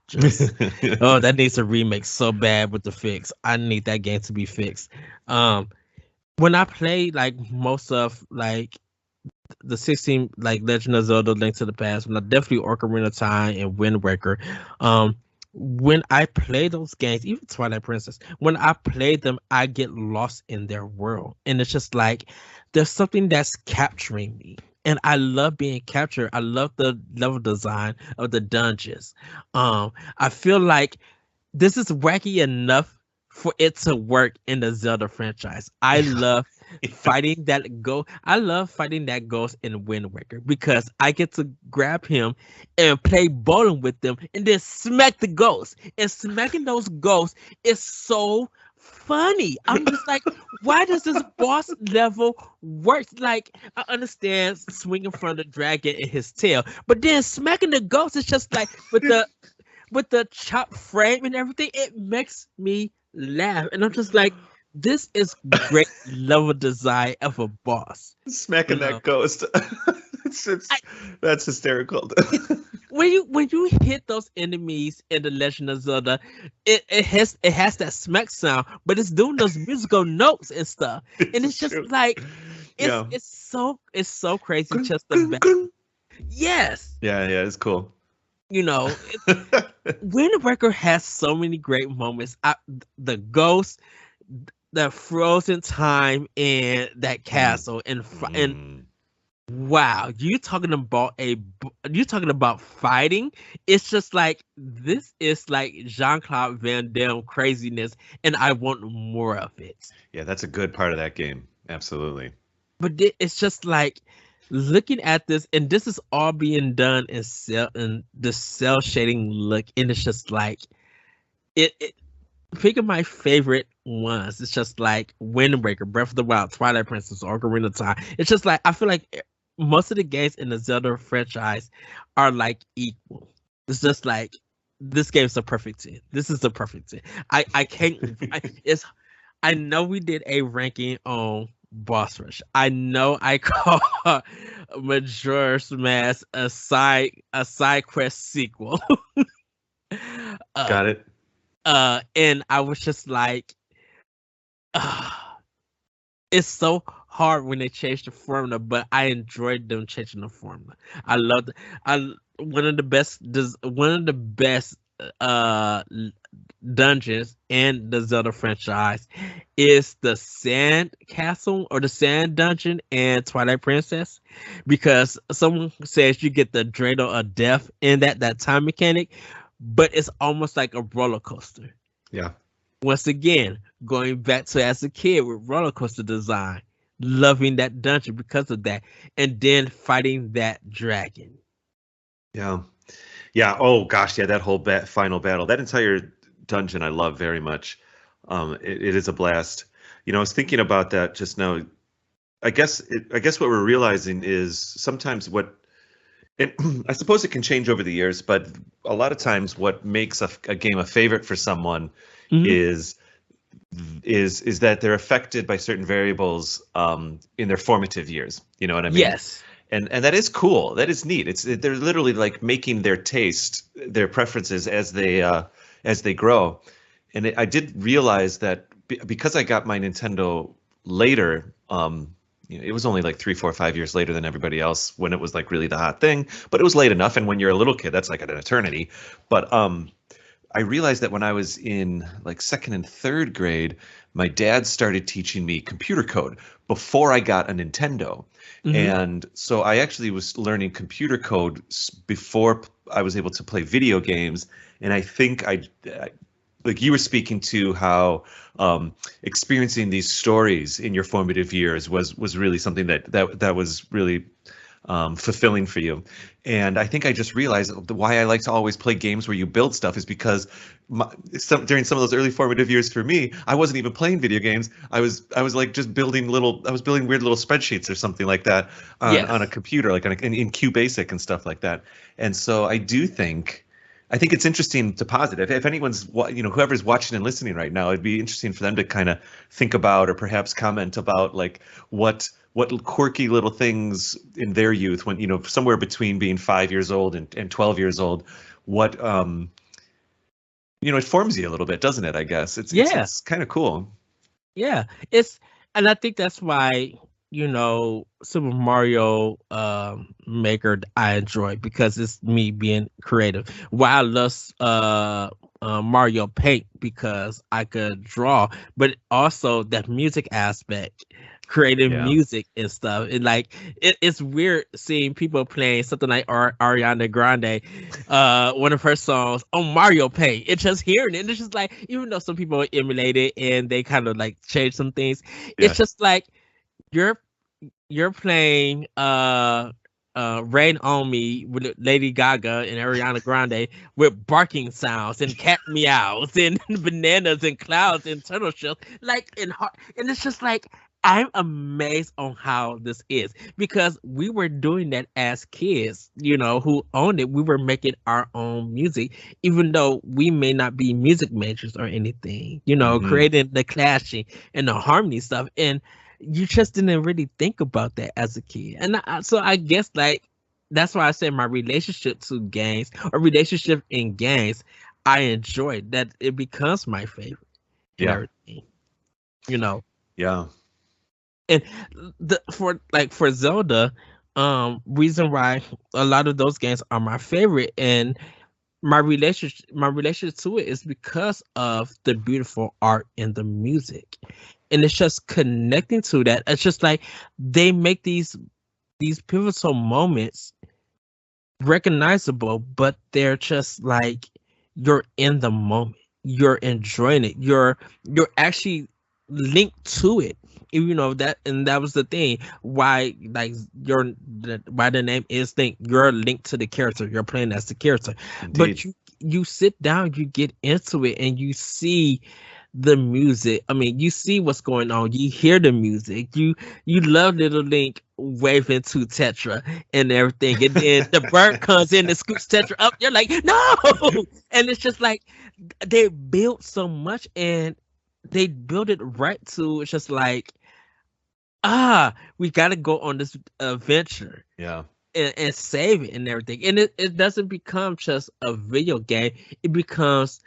just oh, that needs a remake so bad with the fix. I need that game to be fixed. Um, when I play like most of like the 16 like Legend of Zelda Link to the Past, when I definitely Ocarina of Time and Wind Waker, um when I play those games, even Twilight Princess, when I play them, I get lost in their world. And it's just like there's something that's capturing me. And I love being captured. I love the level design of the dungeons. I feel like this is wacky enough for it to work in the Zelda franchise. Yeah. I love fighting that ghost in Wind Waker because I get to grab him and play bowling with them and then smack the ghost. And smacking those ghosts is so funny. I'm just like, why does this boss level work? Like, I understand swinging from the dragon in his tail, but then smacking the ghost is just like with the chop frame and everything, it makes me laugh. And I'm just like, this is great level design of a boss. You Smacking know, that ghost. It's I, that's hysterical. when you hit those enemies in the Legend of Zelda, it has that smack sound, but it's doing those musical notes and stuff. And it's It's just true. like Yeah. It's so crazy. Grung, Just grung, the grung. yes, Yeah, it's cool. you know, Wind Waker has so many great moments. The ghost, the frozen time in that castle, and Mm. wow, you talking about fighting? It's just like this is like Jean-Claude Van Damme craziness, and I want more of it. Yeah, that's a good part of that game. Absolutely. But it's just like looking at this, and this is all being done in the cell shading look, and it's just like it pick of my favorite ones. It's just like Wind Waker, Breath of the Wild, Twilight Princess, Ocarina of Time. It's just like I feel like most of the games in the Zelda franchise are like equal. It's just like this game's a perfect 10. This is the perfect 10. I can't. It's I know we did a ranking on Boss Rush. I know I call Majora's Mask a side quest sequel. uh, Got it. and I was just like, uh, it's so hard when they change the formula, but I enjoyed them changing the formula. I love I one of the best uh dungeons in the Zelda franchise is the Sand Castle or the Sand Dungeon in Twilight Princess, because someone says you get the Dreidel of Death in that time mechanic, but it's almost like a roller coaster. Yeah. Once again, going back to as a kid with roller coaster design, loving that dungeon because of that, and then fighting that dragon. Yeah. Yeah. Oh gosh, yeah, that whole final battle, that entire dungeon I love very much. It is a blast. I was thinking about that just now. I guess what we're realizing is sometimes and I suppose it can change over the years, but a lot of times what makes a game a favorite for someone Mhm. is that they're affected by certain variables in their formative years. You know what I mean? Yes. And that is cool. That is neat. They're literally like making their taste, their preferences as they grow. And I did realize that because I got my Nintendo later, it was only like 3, 4, 5 years later than everybody else when it was like really the hot thing. But it was late enough, and when you're a little kid, that's like an eternity. But I realized that when I was in like second and third grade, my dad started teaching me computer code before I got a Nintendo. Mhm. And so I actually was learning computer code before I was able to play video games. And I think like you were speaking to how experiencing these stories in your formative years was really something that was really fulfilling for you. And I think I just realized why I like to always play games where you build stuff is because during some of those early formative years for me, I wasn't even playing video games. I was like just I was building weird little spreadsheets or something like that on a Yes. computer, like in QBasic and stuff like that. And so I think it's interesting to positive. If anyone's, whoever's watching and listening right now, it'd be interesting for them to kind of think about or perhaps comment about like what quirky little things in their youth when, somewhere between being 5 years old and 12 years old, what, it forms you a little bit, doesn't it? I guess Yeah. it's kind of cool. Yeah. And I think that's why, Super Mario Maker I enjoy, because it's me being creative. Why I love Mario Paint, because I could draw, but also that music aspect, creating Yeah. music and stuff. It's weird seeing people playing something like Ariana Grande, one of her songs on Mario Paint. It's just hearing it, and it's just like, even though some people emulate it and they kind of like change some things, it's Yeah. just like you're playing Rain on Me with Lady Gaga and Ariana Grande with barking sounds and cat meows and bananas and clouds and turtle shells, and it's just like, I'm amazed on how this is, because we were doing that as kids, who owned it. We were making our own music, even though we may not be music majors or anything, Hmm. creating the clashing and the harmony stuff. And you just didn't really think about that as a kid. And so I guess, like, that's why I said my relationship to games, or relationship in games, I enjoy that it becomes my favorite and Yeah. everything, you know. Yeah. And for Zelda, reason why a lot of those games are my favorite, and my relationship to it is because of the beautiful art and the music, and it's just connecting to that. It's just like they make these pivotal moments recognizable, but they're just like you're in the moment, you're enjoying it, you're actually linked to it. You know that, and that was the thing why, like, why the name is Link. You're linked to the character. You're playing as the character, but Indeed. you sit down, you get into it, and you see the music. I mean, you see what's going on. You hear the music. You love little Link waving to Tetra and everything, and then the bird comes in and scoops Tetra up. You're like, no, and it's just like they built so much, and they built it right to. It's just like, we got to go on this adventure Yeah. and save it and everything. And it doesn't become just a video game. It becomes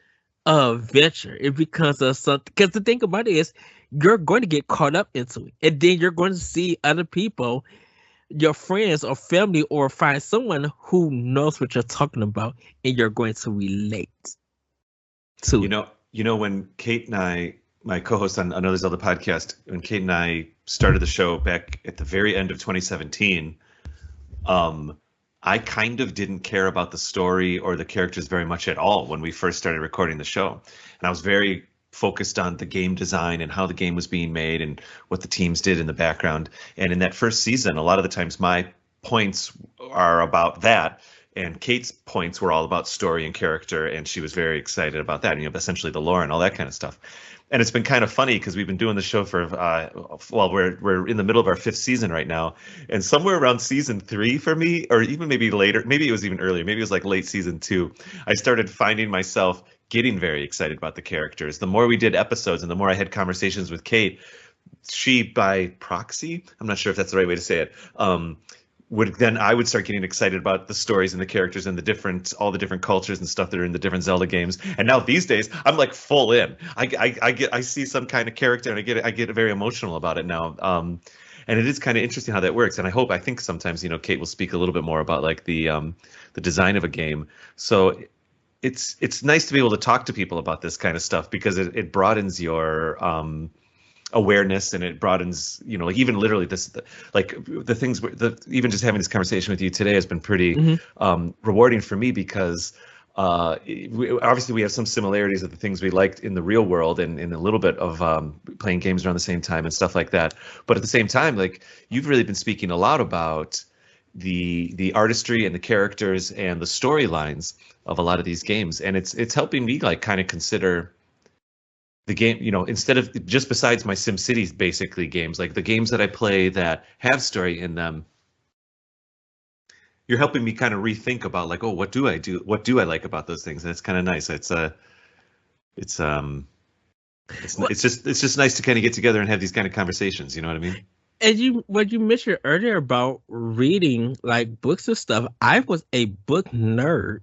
a venture. It becomes a something. Because the thing about it is, you're going to get caught up into it. And then you're going to see other people, your friends or family, or find someone who knows what you're talking about, and you're going to relate to You it. know, when Kate and I, my co-host on Another Zelda Podcast, when Kate and I started the show back at the very end of 2017, I kind of didn't care about the story or the characters very much at all when we first started recording the show. And I was very focused on the game design and how the game was being made and what the teams did in the background. And in that first season, a lot of the times my points are about that. And Kate's points were all about story and character, and she was very excited about that. You know, essentially the lore and all that kind of stuff. And it's been kind of funny because we've been doing the show for well, we're in the middle of our 5th season right now, and somewhere around season 3 for me, or even maybe later, maybe it was even earlier, maybe it was like late season 2, I started finding myself getting very excited about the characters. The more we did episodes, and the more I had conversations with Kate, she by proxy, I'm not sure if that's the right way to say it, I would start getting excited about the stories and the characters and all the different cultures and stuff that are in the different Zelda games. And now these days, I'm like full in. I see some kind of character and I get very emotional about it now. And it is kind of interesting how that works. And I think sometimes, Kate will speak a little bit more about like the design of a game. So it's nice to be able to talk to people about this kind of stuff because it broadens your awareness, and it broadens, like even literally the things, even just having this conversation with you today has been pretty rewarding for me because obviously we have some similarities of the things we liked in the real world and a little bit of playing games around the same time and stuff like that. But at the same time, like you've really been speaking a lot about the artistry and the characters and the storylines of a lot of these games, and it's helping me like kind of consider the game, instead of just besides my SimCity basically games, like the games that I play that have story in them, you're helping me kind of rethink about like, oh, what do I do? What do I like about those things? And it's kind of nice. It's just nice to kind of get together and have these kind of conversations. You know what I mean? And what you mentioned earlier about reading like books and stuff, I was a book nerd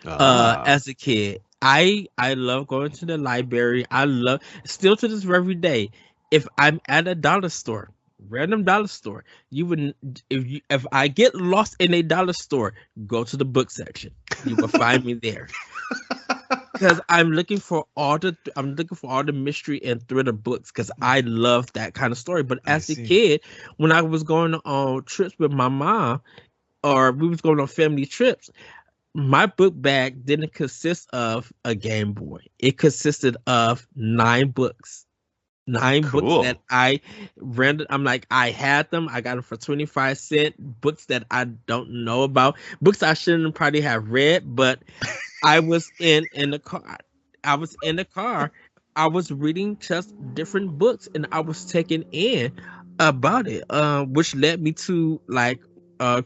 as a kid. I love going to the library. I love, still to this very day, if I'm at a dollar store, random dollar store, if I get lost in a dollar store, go to the book section. You will find me there. Because I'm looking for all the mystery and thriller books because I love that kind of story. But as a kid, when I was going on trips with my mom, or we was going on family trips, my book bag didn't consist of a Game Boy. It consisted of 9 books. 9 books Cool. that I rented. I'm like, I had them. I got them for 25 cents. Books that I don't know about. Books I shouldn't probably have read, but I was in the car. I was in the car. I was reading just different books, and I was taken in about it, which led me to like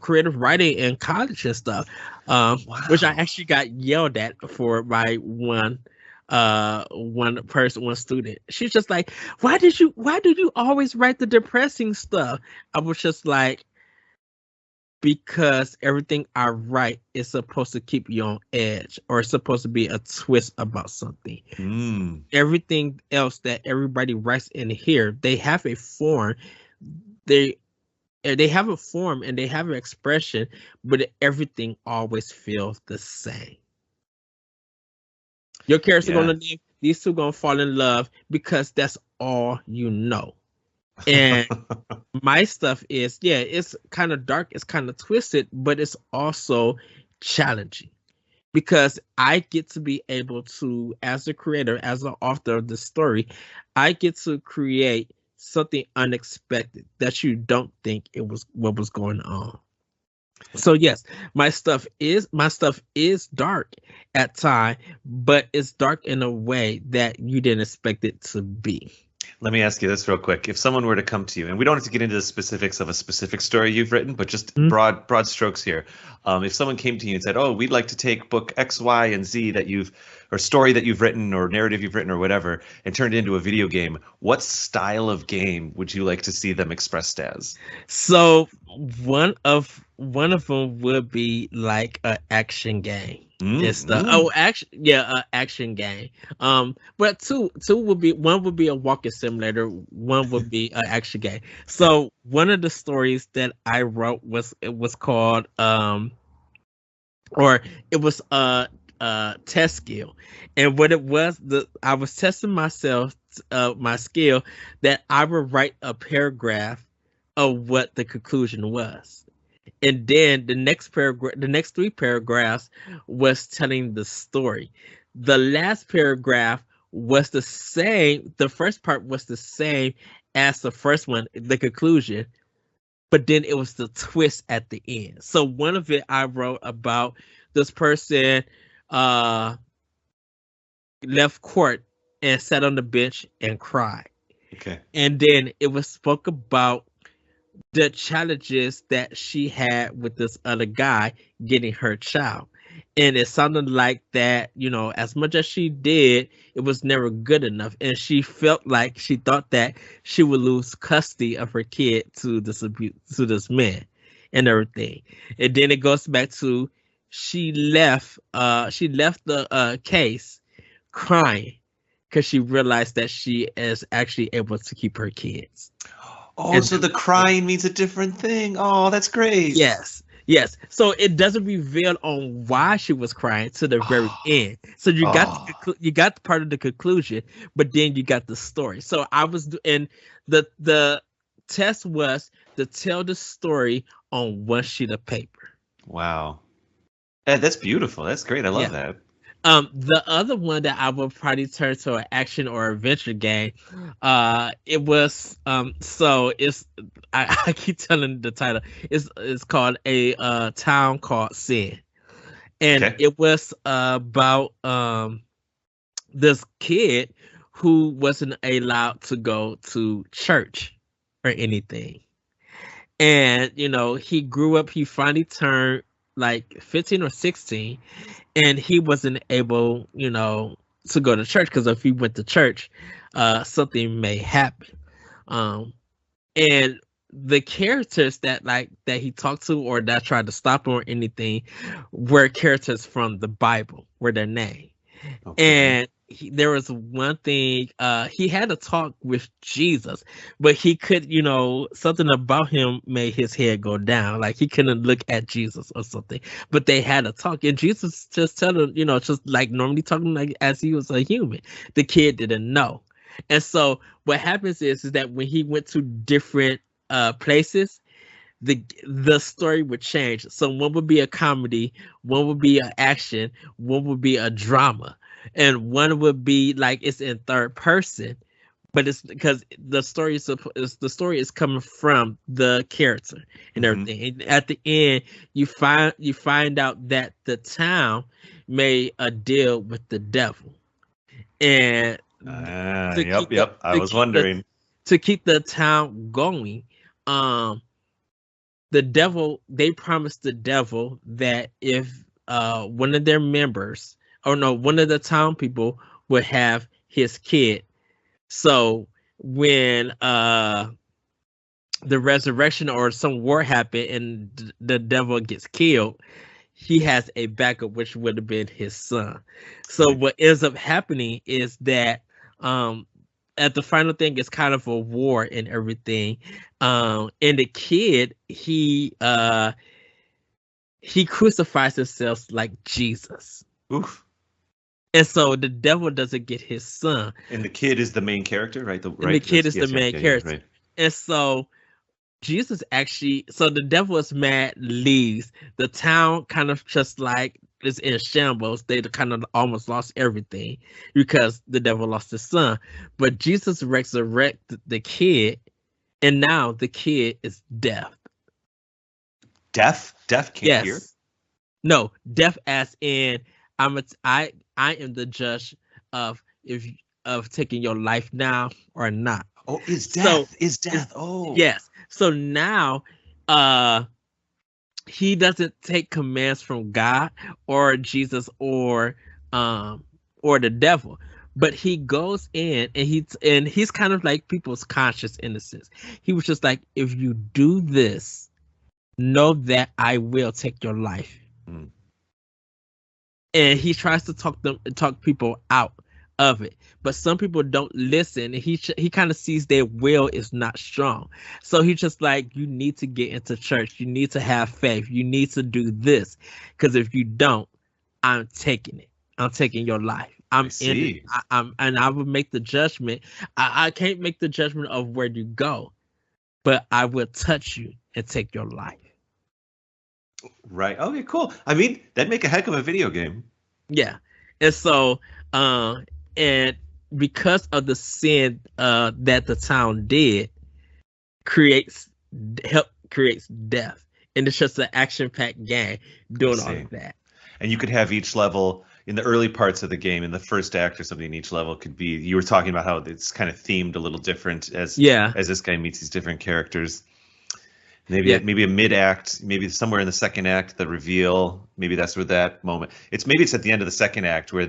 creative writing in college and stuff, which I actually got yelled at for by one student. She's just like, why do you always write the depressing stuff? I was just like, because everything I write is supposed to keep you on edge, or it's supposed to be a twist about something. Everything else that everybody writes in here, they have a form they they have a form and they have an expression, but everything always feels the same. Your character Yeah. gonna live, these two gonna fall in love because that's all you know. And my stuff is, yeah, it's kind of dark, it's kind of twisted, but it's also challenging because I get to be able to, as a creator, as an author of the story, I get to create something unexpected that you don't think it was what was going on. So yes, my stuff is dark at time, but it's dark in a way that you didn't expect it to be. Let me ask you this real quick. If someone were to come to you, and we don't have to get into the specifics of a specific story you've written, but just Mhm. broad strokes here. If someone came to you and said, "Oh, we'd like to take book X, Y, and Z that you've, or story that you've written, or narrative you've written, or whatever, and turned it into a video game," what style of game would you like to see them expressed as? So one of them would be like an action game. It's the action, yeah, action game. But two would be, one would be a walking simulator, one would be an action game. So one of the stories that I wrote was, it was called or it was a test skill, and what it was, the I was testing myself, my skill, that I would write a paragraph of what the conclusion was, and then the next paragraph, the next three paragraphs was telling the story. The last paragraph was the same, the first part was the same as the first one, the conclusion, but then it was the twist at the end. So one of it I wrote about this person uh left court and sat on the bench and cried. Okay. And then it was spoke about the challenges that she had with this other guy getting her child. And it sounded like that, as much as she did, it was never good enough. And she felt like, she thought that she would lose custody of her kid to this man and everything. And then it goes back to, she left the case crying because she realized that she is actually able to keep her kids. Oh, And so the crying means a different thing. Oh, that's great. yes, yes. So it doesn't reveal on why she was crying to the very end. So you got the part of the conclusion, but then you got the story. So and the test was to tell the story on one sheet of paper. Wow. That's beautiful. That's great. I love that. The other one that I would probably turn to an action or adventure game, it was so it's I keep telling the title. It's called a town called Sin, and Okay. it was about this kid who wasn't allowed to go to church or anything, and he grew up. He finally turned like 15 or 16, and he wasn't able, to go to church because if he went to church, something may happen. Um, and the characters that he talked to or that tried to stop him or anything were characters from the Bible, were their name. Okay. And there was one thing, he had a talk with Jesus, but he could, something about him made his head go down, like he couldn't look at Jesus or something. But they had a talk, and Jesus just told him, just like normally talking like as he was a human. The kid didn't know. And so what happens is that when he went to different places, the story would change. So one would be a comedy, one would be an action, one would be a drama, and one would be like it's in third person, but it's because the story is coming from the character and everything. And at the end, you find out that the town made a deal with the devil, and Yep. I was wondering. to keep the town going. The devil, they promised the devil that if one of their members, or no, one of the town people would have his kid. So when the resurrection or some war happened and the devil gets killed, he has a backup, which would have been his son. So what ends up happening is that at the final thing, it's kind of a war and everything. And the kid, he crucifies himself like Jesus. Oof. And so the devil doesn't get his son. And the kid is the main character, right? The kid is the main character. Right. And so Jesus actually, so the devil is mad, leaves. The town kind of just like is in shambles. They kind of almost lost everything because the devil lost his son. But Jesus resurrected the kid, and now the kid is deaf. Deaf? Deaf can't hear? No, deaf as in I am the judge of taking your life now or not. Oh, is death. Oh. Yes. So now he doesn't take commands from God or Jesus or the devil, but he goes in and he's kind of like people's conscious innocence. He was just like, if you do this, know that I will take your life. Mm. And he tries to talk people out of it, but some people don't listen. He kind of sees their will is not strong, so he's just like, you need to get into church, you need to have faith, you need to do this, because if you don't, I'm taking your life. I'm in it. And I will make the judgment. I can't make the judgment of where you go, but I will touch you and take your life. Right. Okay, cool. I mean, that'd make a heck of a video game. Yeah. And so and because of the sin that the town did, creates death. And it's just an action-packed game doing all of that. And you could have each level in the early parts of the game, in the first act or something, each level could be, you were talking about how it's kind of themed a little different as this guy meets these different characters. Maybe a mid-act, maybe somewhere in the second act, the reveal. Maybe that's where that moment. It's at the end of the second act where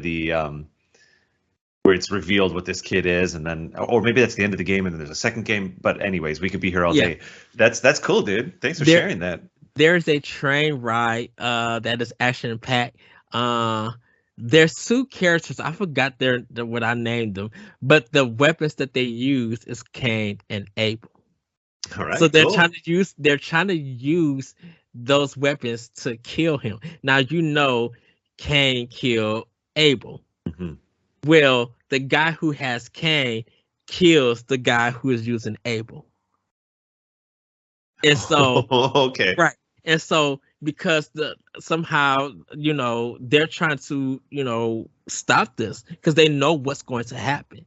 where it's revealed what this kid is, and then, or maybe that's the end of the game and then there's a second game. But anyways, we could be here all day. That's cool, dude. Thanks for sharing that. There's a train ride that is action packed. There's two characters. I forgot what I named them, but the weapons that they use is Cain and Abel. All right. So they're trying to use those weapons to kill him. Now Cain killed Abel. Mm-hmm. Well, the guy who has Cain kills the guy who is using Abel. And so okay. Right. And so because somehow they're trying to stop this because they know what's going to happen.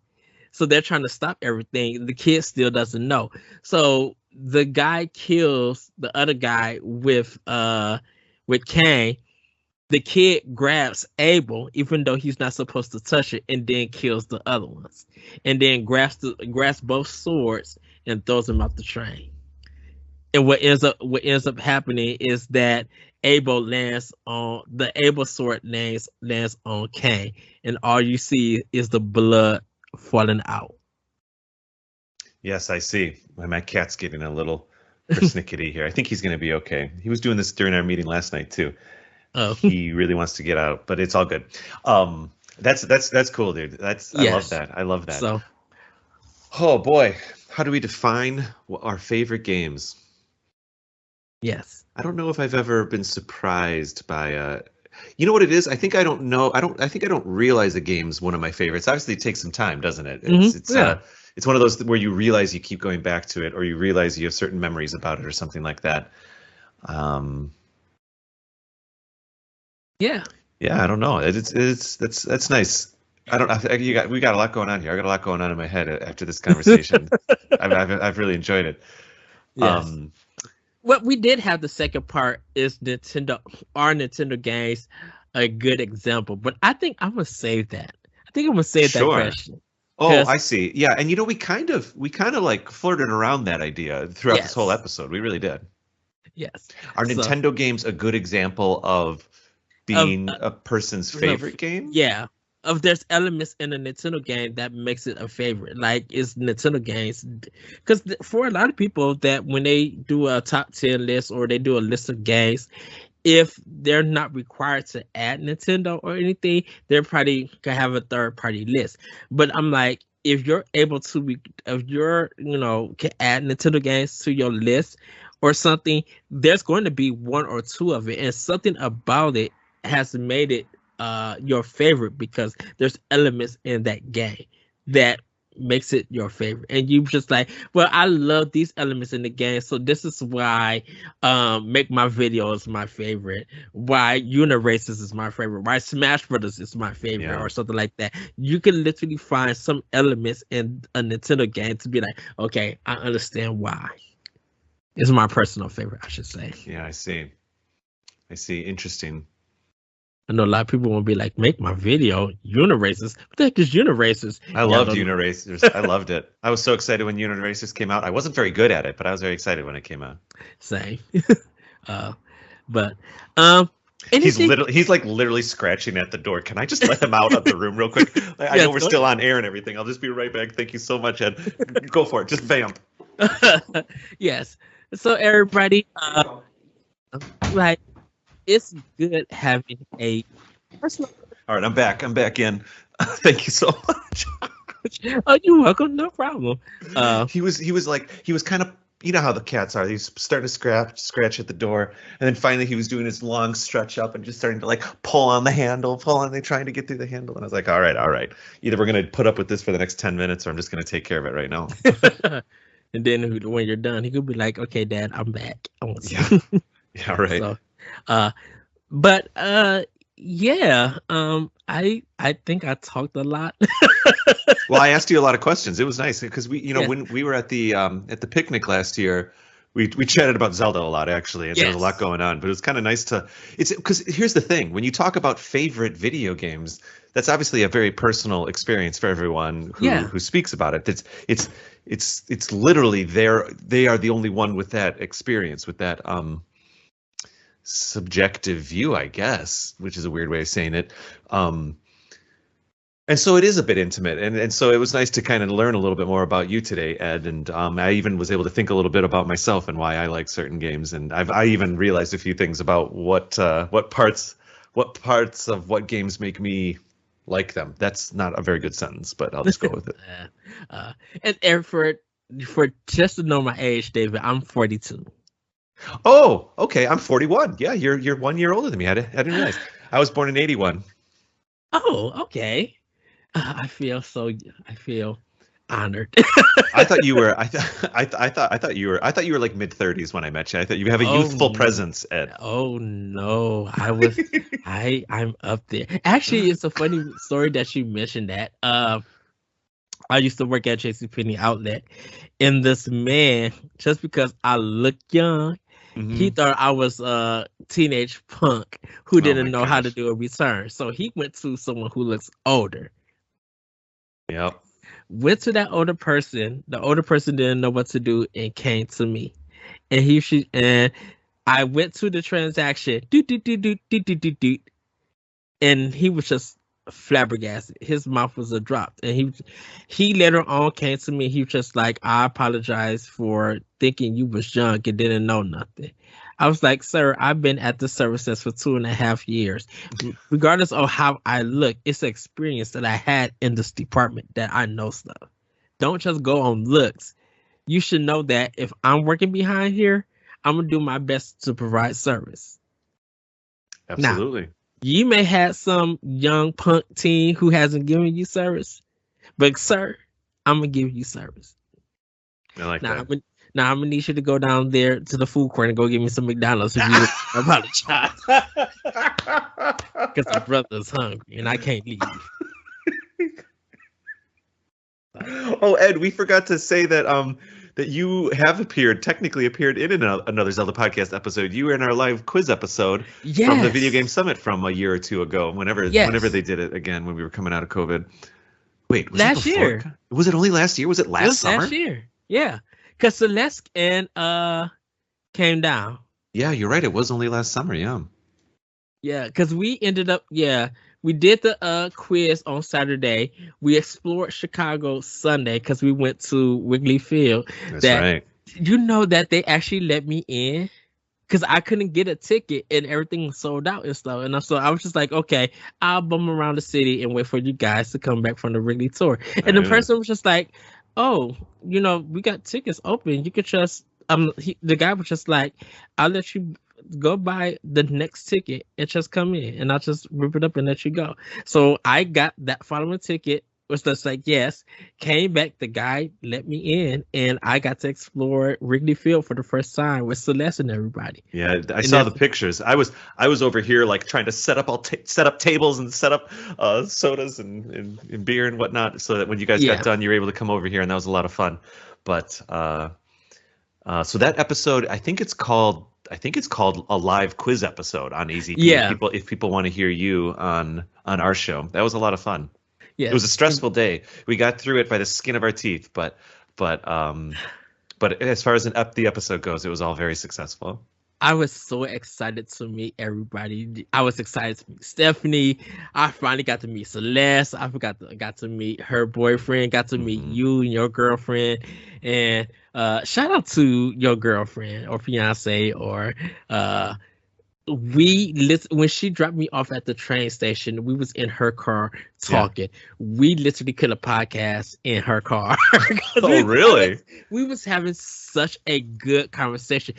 So they're trying to stop everything. The kid still doesn't know. So the guy kills the other guy with Cain. The kid grabs Abel, even though he's not supposed to touch it, and then kills the other ones. And then grabs both swords and throws them out the train. And what ends up happening is that Abel sword lands on Cain, and all you see is the blood falling out. Yes, I see. My cat's getting a little persnickety here. I think he's going to be okay. He was doing this during our meeting last night too. Oh. He really wants to get out, but it's all good. That's cool, dude. I love that. So, oh boy, how do we define our favorite games? Yes. I don't know if I've ever been surprised by you know what it is? I think I don't know. I think I don't realize a game's one of my favorites. Obviously, it takes some time, doesn't it? It's one of those where you realize you keep going back to it, or you realize you have certain memories about it, or something like that. Yeah, I don't know. That's nice. We got a lot going on here. I got a lot going on in my head after this conversation. I've really enjoyed it. Yes. What we did have the second part is Nintendo games a good example, but I think I'm gonna save that. I think I'm gonna save that question. Oh, I see. Yeah, and we kind of like flirted around that idea throughout this whole episode. We really did. Yes. Are Nintendo games a good example of being a person's favorite game? Yeah. There's elements in a Nintendo game that makes it a favorite, like it's Nintendo games, because for a lot of people that when they do a top 10 list or they do a list of games, if they're not required to add Nintendo or anything, they're probably gonna have a third party list. But I'm like, if you're able to be, if you're, can add Nintendo games to your list or something, there's going to be one or two of it, and something about it has made it your favorite because there's elements in that game that makes it your favorite, and you just like, well, I love these elements in the game, so this is why make my videos my favorite, why Uniraces is my favorite, why Smash Brothers is my favorite, or something like that. You can literally find some elements in a Nintendo game to be like, okay, I understand why. It's my personal favorite, I should say. Yeah, I see. Interesting. I know a lot of people will be like, make my video Uniraces. What the heck is Uniraces? I loved Uniracers. I loved it. I was so excited when Uniracers came out. I wasn't very good at it, but I was very excited when it came out. Same. But he's literally scratching at the door. Can I just let him out of the room real quick? I know we're still on air and everything. I'll just be right back. Thank you so much, Ed. Go for it. Just vamp. Yes. So everybody, like, it's good having a personal. All right, I'm back. I'm back in. Thank you so much. Oh, you're welcome. No problem. He was kind of, you know how the cats are. He's starting to scratch at the door, and then finally he was doing his long stretch up and just starting to like pull on the handle, trying to get through the handle. And I was like, all right. Either we're gonna put up with this for the next 10 minutes, or I'm just gonna take care of it right now. And then when you're done, he could be like, okay, Dad, I'm back. Yeah, right. So, I think I talked a lot. Well, I asked you a lot of questions. It was nice because when we were at the picnic last year, we chatted about Zelda a lot, actually, and there was a lot going on. But it was kind of nice because here's the thing: when you talk about favorite video games, that's obviously a very personal experience for everyone who speaks about it. It's literally they are the only one with that experience, with that subjective view, I guess, which is a weird way of saying it. And so it is a bit intimate, and so it was nice to kind of learn a little bit more about you today, Ed. And I even was able to think a little bit about myself and why I like certain games. And I even realized a few things about what parts of what games make me like them. That's not a very good sentence, but I'll just go with it. And for just to know my age, David, I'm 42. Oh, okay. I'm 41. Yeah, you're 1 year older than me. I didn't realize. I was born in 81. Oh, okay. I feel honored. I thought you were. I thought you were like mid-30s when I met you. I thought you have a youthful presence, Ed. Oh no, I was. I'm up there. Actually, it's a funny story that you mentioned that. I used to work at JCPenney outlet, and this man, just because I look young, he thought I was a teenage punk who didn't know how to do a return. So he went to someone who looks older. Yep. Went to that older person. The older person didn't know what to do and came to me. And and I went to the transaction. And he was just flabbergasted. His mouth was dropped. And he later on came to me. He was just like, I apologize for thinking you was young and didn't know nothing. I was like, sir, I've been at the services for 2.5 years. Regardless of how I look, it's an experience that I had in this department that I know stuff. Don't just go on looks. You should know that if I'm working behind here, I'm going to do my best to provide service. Absolutely. Now, you may have some young punk teen who hasn't given you service, but sir, I'm going to give you service. I like that. Now I'm gonna need you to go down there to the food court and go get me some McDonald's if you apologize. Because my brother's hungry and I can't leave. Oh, Ed, we forgot to say that that you have technically appeared in another Zelda podcast episode. You were in our live quiz episode from the Video Game Summit from a year or two ago. Whenever they did it again when we were coming out of COVID. Wait, was last it before? year? Was it only last year? Was it last summer? Last year, yeah. Because Celeste and came down. Yeah, you're right. It was only last summer. Yeah. Yeah, because we ended up. Yeah, we did the quiz on Saturday. We explored Chicago Sunday because we went to Wrigley Field. That's right. You know that they actually let me in. because I couldn't get a ticket and everything was sold out and stuff. And so I was just like, okay, I'll bum around the city and wait for you guys to come back from the Wrigley tour. And the person was just like, oh, we got tickets open. You could just the guy was just like, I'll let you go buy the next ticket and just come in, and I'll just rip it up and let you go. So I got that following ticket. Was just like, yes, came back. The guy let me in, and I got to explore Wrigley Field for the first time with Celeste and everybody. Yeah, I saw the pictures. I was over here like trying to set up tables and set up sodas and beer and whatnot, so that when you guys got done, you were able to come over here, and that was a lot of fun. But so that episode, I think it's called a live quiz episode on AZP. Yeah. If people want to hear you on our show, that was a lot of fun. Yeah. It was a stressful day. We got through it by the skin of our teeth, but as far as the episode goes, it was all very successful. I was so excited to meet everybody. I was excited to meet Stephanie. I finally got to meet Celeste. I got to meet her boyfriend. Got to meet you and your girlfriend. And shout out to your girlfriend or fiance or when she dropped me off at the train station, we was in her car talking. Yeah. We literally could have podcast in her car. Oh, really? We was having such a good conversation.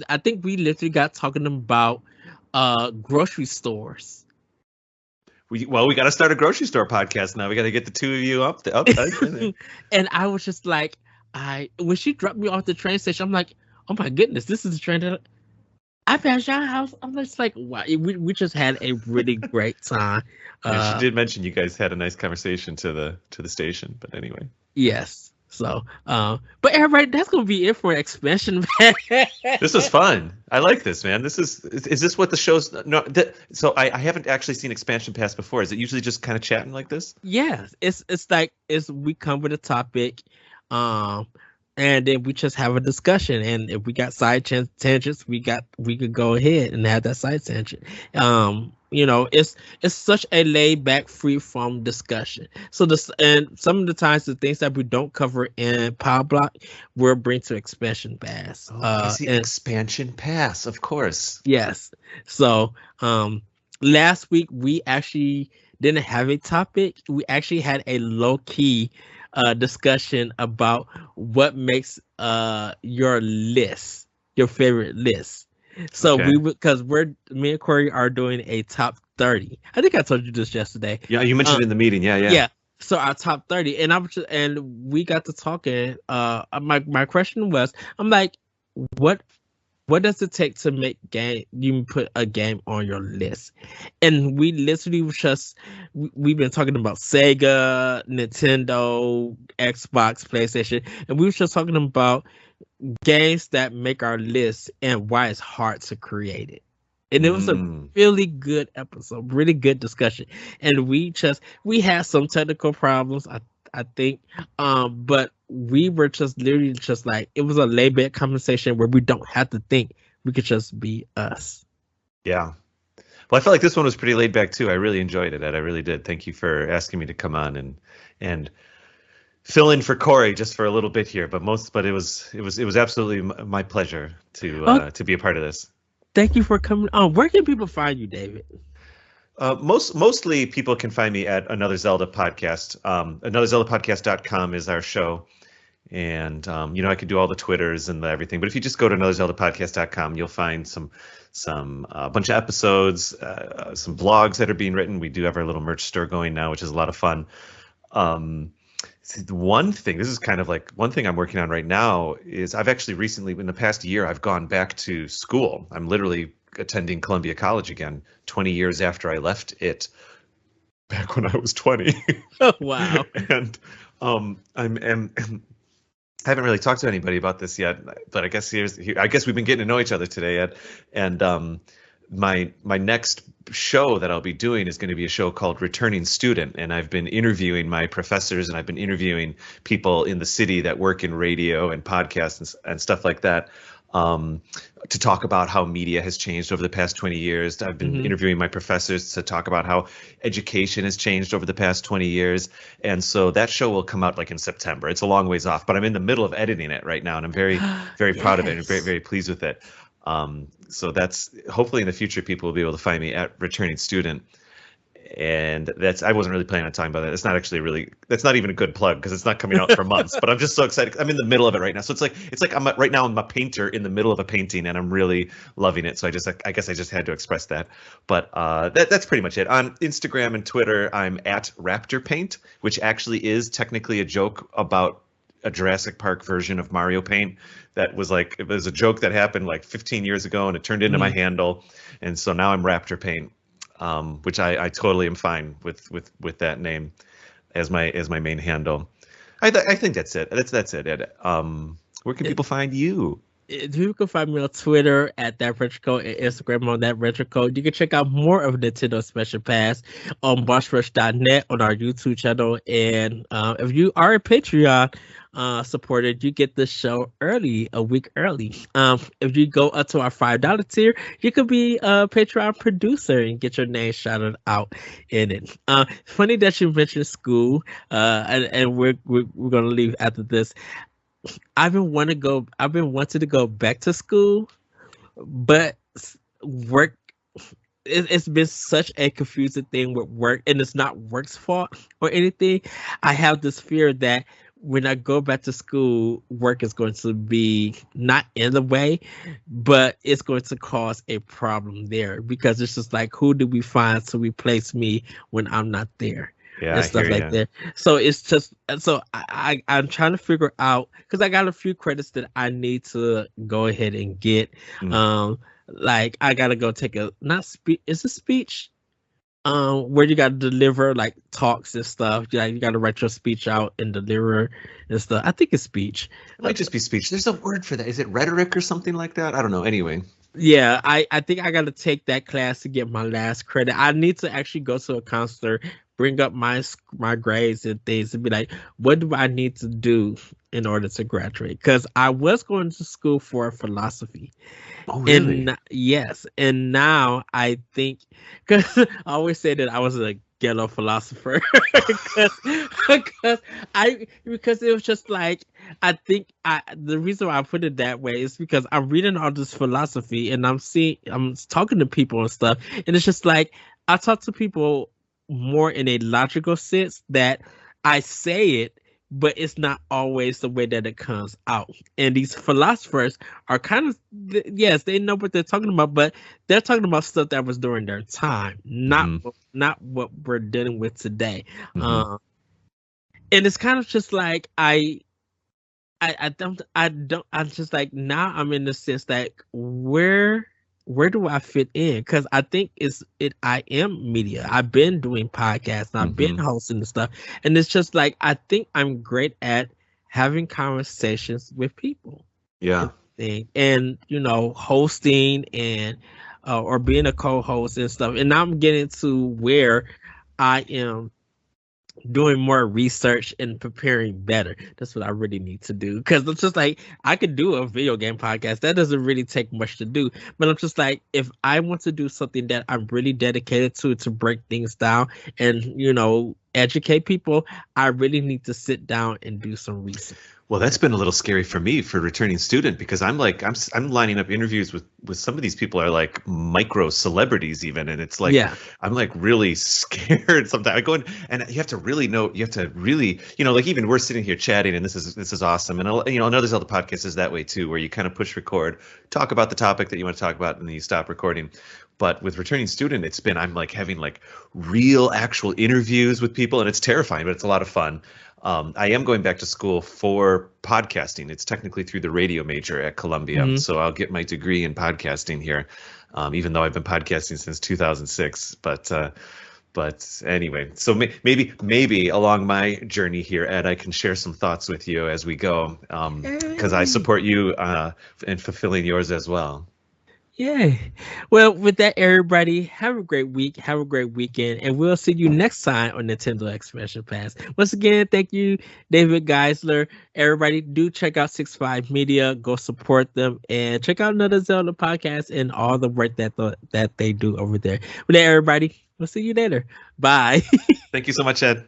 I think we literally got talking about grocery stores. We got to start a grocery store podcast now. We got to get the two of you up. And I was just like, when she dropped me off the train station, I'm like, oh my goodness, this is the train that I passed your house. I'm just like, wow. We just had a really great time. Yeah, she did mention you guys had a nice conversation to the station, but anyway. Yes. So, but everybody, that's gonna be it for an expansion. This was fun. I like this, man. Is this what the show's? No. So I haven't actually seen Expansion Pass before. Is it usually just kind of chatting like this? Yeah. It's like we come with a topic, and then we just have a discussion. And if we got side tangents, we could go ahead and have that side tangent. It's such a laid back, free form discussion. So and some of the times the things that we don't cover in Power Block, we'll bring to Expansion Pass. Expansion Pass, of course. Yes. So last week we actually didn't have a topic. We actually had a low key discussion about what makes your favorite list. So because me and Corey are doing a top 30. I think I told you this yesterday. Yeah, you mentioned it in the meeting. Yeah. So our top 30, and we got to talking. My question was, I'm like, what does it take to make you put a game on your list? And we literally we've been talking about Sega, Nintendo, Xbox, PlayStation, and we were just talking about games that make our list and why it's hard to create it. And it was a really good episode, really good discussion. And we had some technical problems, I think, but we were just literally just like, it was a laid back conversation where we don't have to think. We could just be us. Yeah. Well, I felt like this one was pretty laid back too. I really enjoyed it, Ed. I really did. Thank you for asking me to come on and fill in for Corey just for a little bit here. But it was absolutely my pleasure to be a part of this. Thank you for coming on. Where can people find you, David? Mostly people can find me at Another Zelda Podcast. AnotherZeldaPodcast.com is our show. And, I could do all the Twitters and everything. But if you just go to AnotherZeldaPodcast.com, you'll find a bunch of episodes, some blogs that are being written. We do have our little merch store going now, which is a lot of fun. One thing I'm working on right now is I've actually recently, in the past year, I've gone back to school. I'm literally attending Columbia College again, 20 years after I left it back when I was 20. Oh, wow. And I haven't really talked to anybody about this yet, but I guess we've been getting to know each other today, Ed. And my next show that I'll be doing is going to be a show called Returning Student, and I've been interviewing my professors, and I've been interviewing people in the city that work in radio and podcasts and stuff like that, to talk about how media has changed over the past 20 years. I've been interviewing my professors to talk about how education has changed over the past 20 years. And so that show will come out like in September. It's a long ways off, but I'm in the middle of editing it right now, and I'm very, very proud of it and very, very pleased with it. So that's hopefully in the future people will be able to find me at Returning Student. And I wasn't really planning on talking about that. It's not actually really, that's not even a good plug because it's not coming out for months, but I'm just so excited. I'm in the middle of it right now. So it's like right now I'm a painter in the middle of a painting and I'm really loving it. So I guess I just had to express that. But that's pretty much it. On Instagram and Twitter, I'm at Raptor Paint, which actually is technically a joke about a Jurassic Park version of Mario Paint. That was it was a joke that happened like 15 years ago and it turned into my handle. And so now I'm Raptor Paint. Which I totally am fine with that name as my main handle. I think that's it. That's it, Ed. Where can people find you? You can find me on Twitter at that retro code and Instagram on that retro code. You can check out more of Nintendo Special Pass on bossrush.net on our YouTube channel. And if you are a Patreon supporter, you get the show a week early. If you go up to our $5 tier, you could be a Patreon producer and get your name shouted out in it. Funny that you mentioned school, and we're gonna leave after this. I've been wanting to go back to school, but work. It's been such a confusing thing with work, and it's not work's fault or anything. I have this fear that when I go back to school, work is going to be not in the way, but it's going to cause a problem there because it's just like, who do we find to replace me when I'm not there? Yeah, and stuff like that. So it's just I'm trying to figure out because I got a few credits that I need to go ahead and get. Like I gotta go take a speech where you gotta deliver like talks and stuff. You gotta write your speech out and deliver and stuff. I think it's speech. It might just be speech. There's a word for that. Is it rhetoric or something like that? I don't know. Anyway. Yeah, I think I gotta take that class to get my last credit. I need to actually go to a counselor, bring up my grades and things and be like, what do I need to do in order to graduate? Because I was going to school for philosophy. Oh, really? And yes, and now I think, because I always say that I was a ghetto philosopher because it was just like, I think the reason why I put it that way is because I'm reading all this philosophy and I'm talking to people and stuff, and it's just like I talk to people more in a logical sense that I say it, but it's not always the way that it comes out. And these philosophers are kind of, yes, they know what they're talking about, but they're talking about stuff that was during their time, not what we're dealing with today. And it's kind of just like I'm just like, now I'm in the sense that where do I fit in? Because I think I am media. I've been doing podcasts and I've been hosting and stuff. And it's just like, I think I'm great at having conversations with people. Yeah. And hosting and or being a co-host and stuff. And I'm getting to where I am doing more research and preparing better. That's what I really need to do, because it's just like, I could do a video game podcast. That doesn't really take much to do, but I'm just like, if I want to do something that I'm really dedicated to break things down and educate people, I really need to sit down and do some research. Well, that's been a little scary for me for Returning Student, because I'm lining up interviews with some of these people are like micro celebrities even, and it's like, yeah. I'm like really scared sometimes. I go in and you have to really like, even we're sitting here chatting and this is awesome. And Another Zelda Podcast is that way too, where you kind of push record, talk about the topic that you want to talk about, and then you stop recording. But with Returning Student, I'm like having like real actual interviews with people, and it's terrifying, but it's a lot of fun. I am going back to school for podcasting. It's technically through the radio major at Columbia. So I'll get my degree in podcasting here, even though I've been podcasting since 2006. But anyway, so maybe along my journey here, Ed, I can share some thoughts with you as we go, because I support you in fulfilling yours as well. Yeah. Well, with that, everybody, have a great week. Have a great weekend. And we'll see you next time on Nintendo Expansion Pass. Once again, thank you, David Geisler. Everybody, do check out SixFive Media. Go support them. And check out Another Zelda Podcast and all the work that they do over there. With that, everybody, we'll see you later. Bye. Thank you so much, Ed.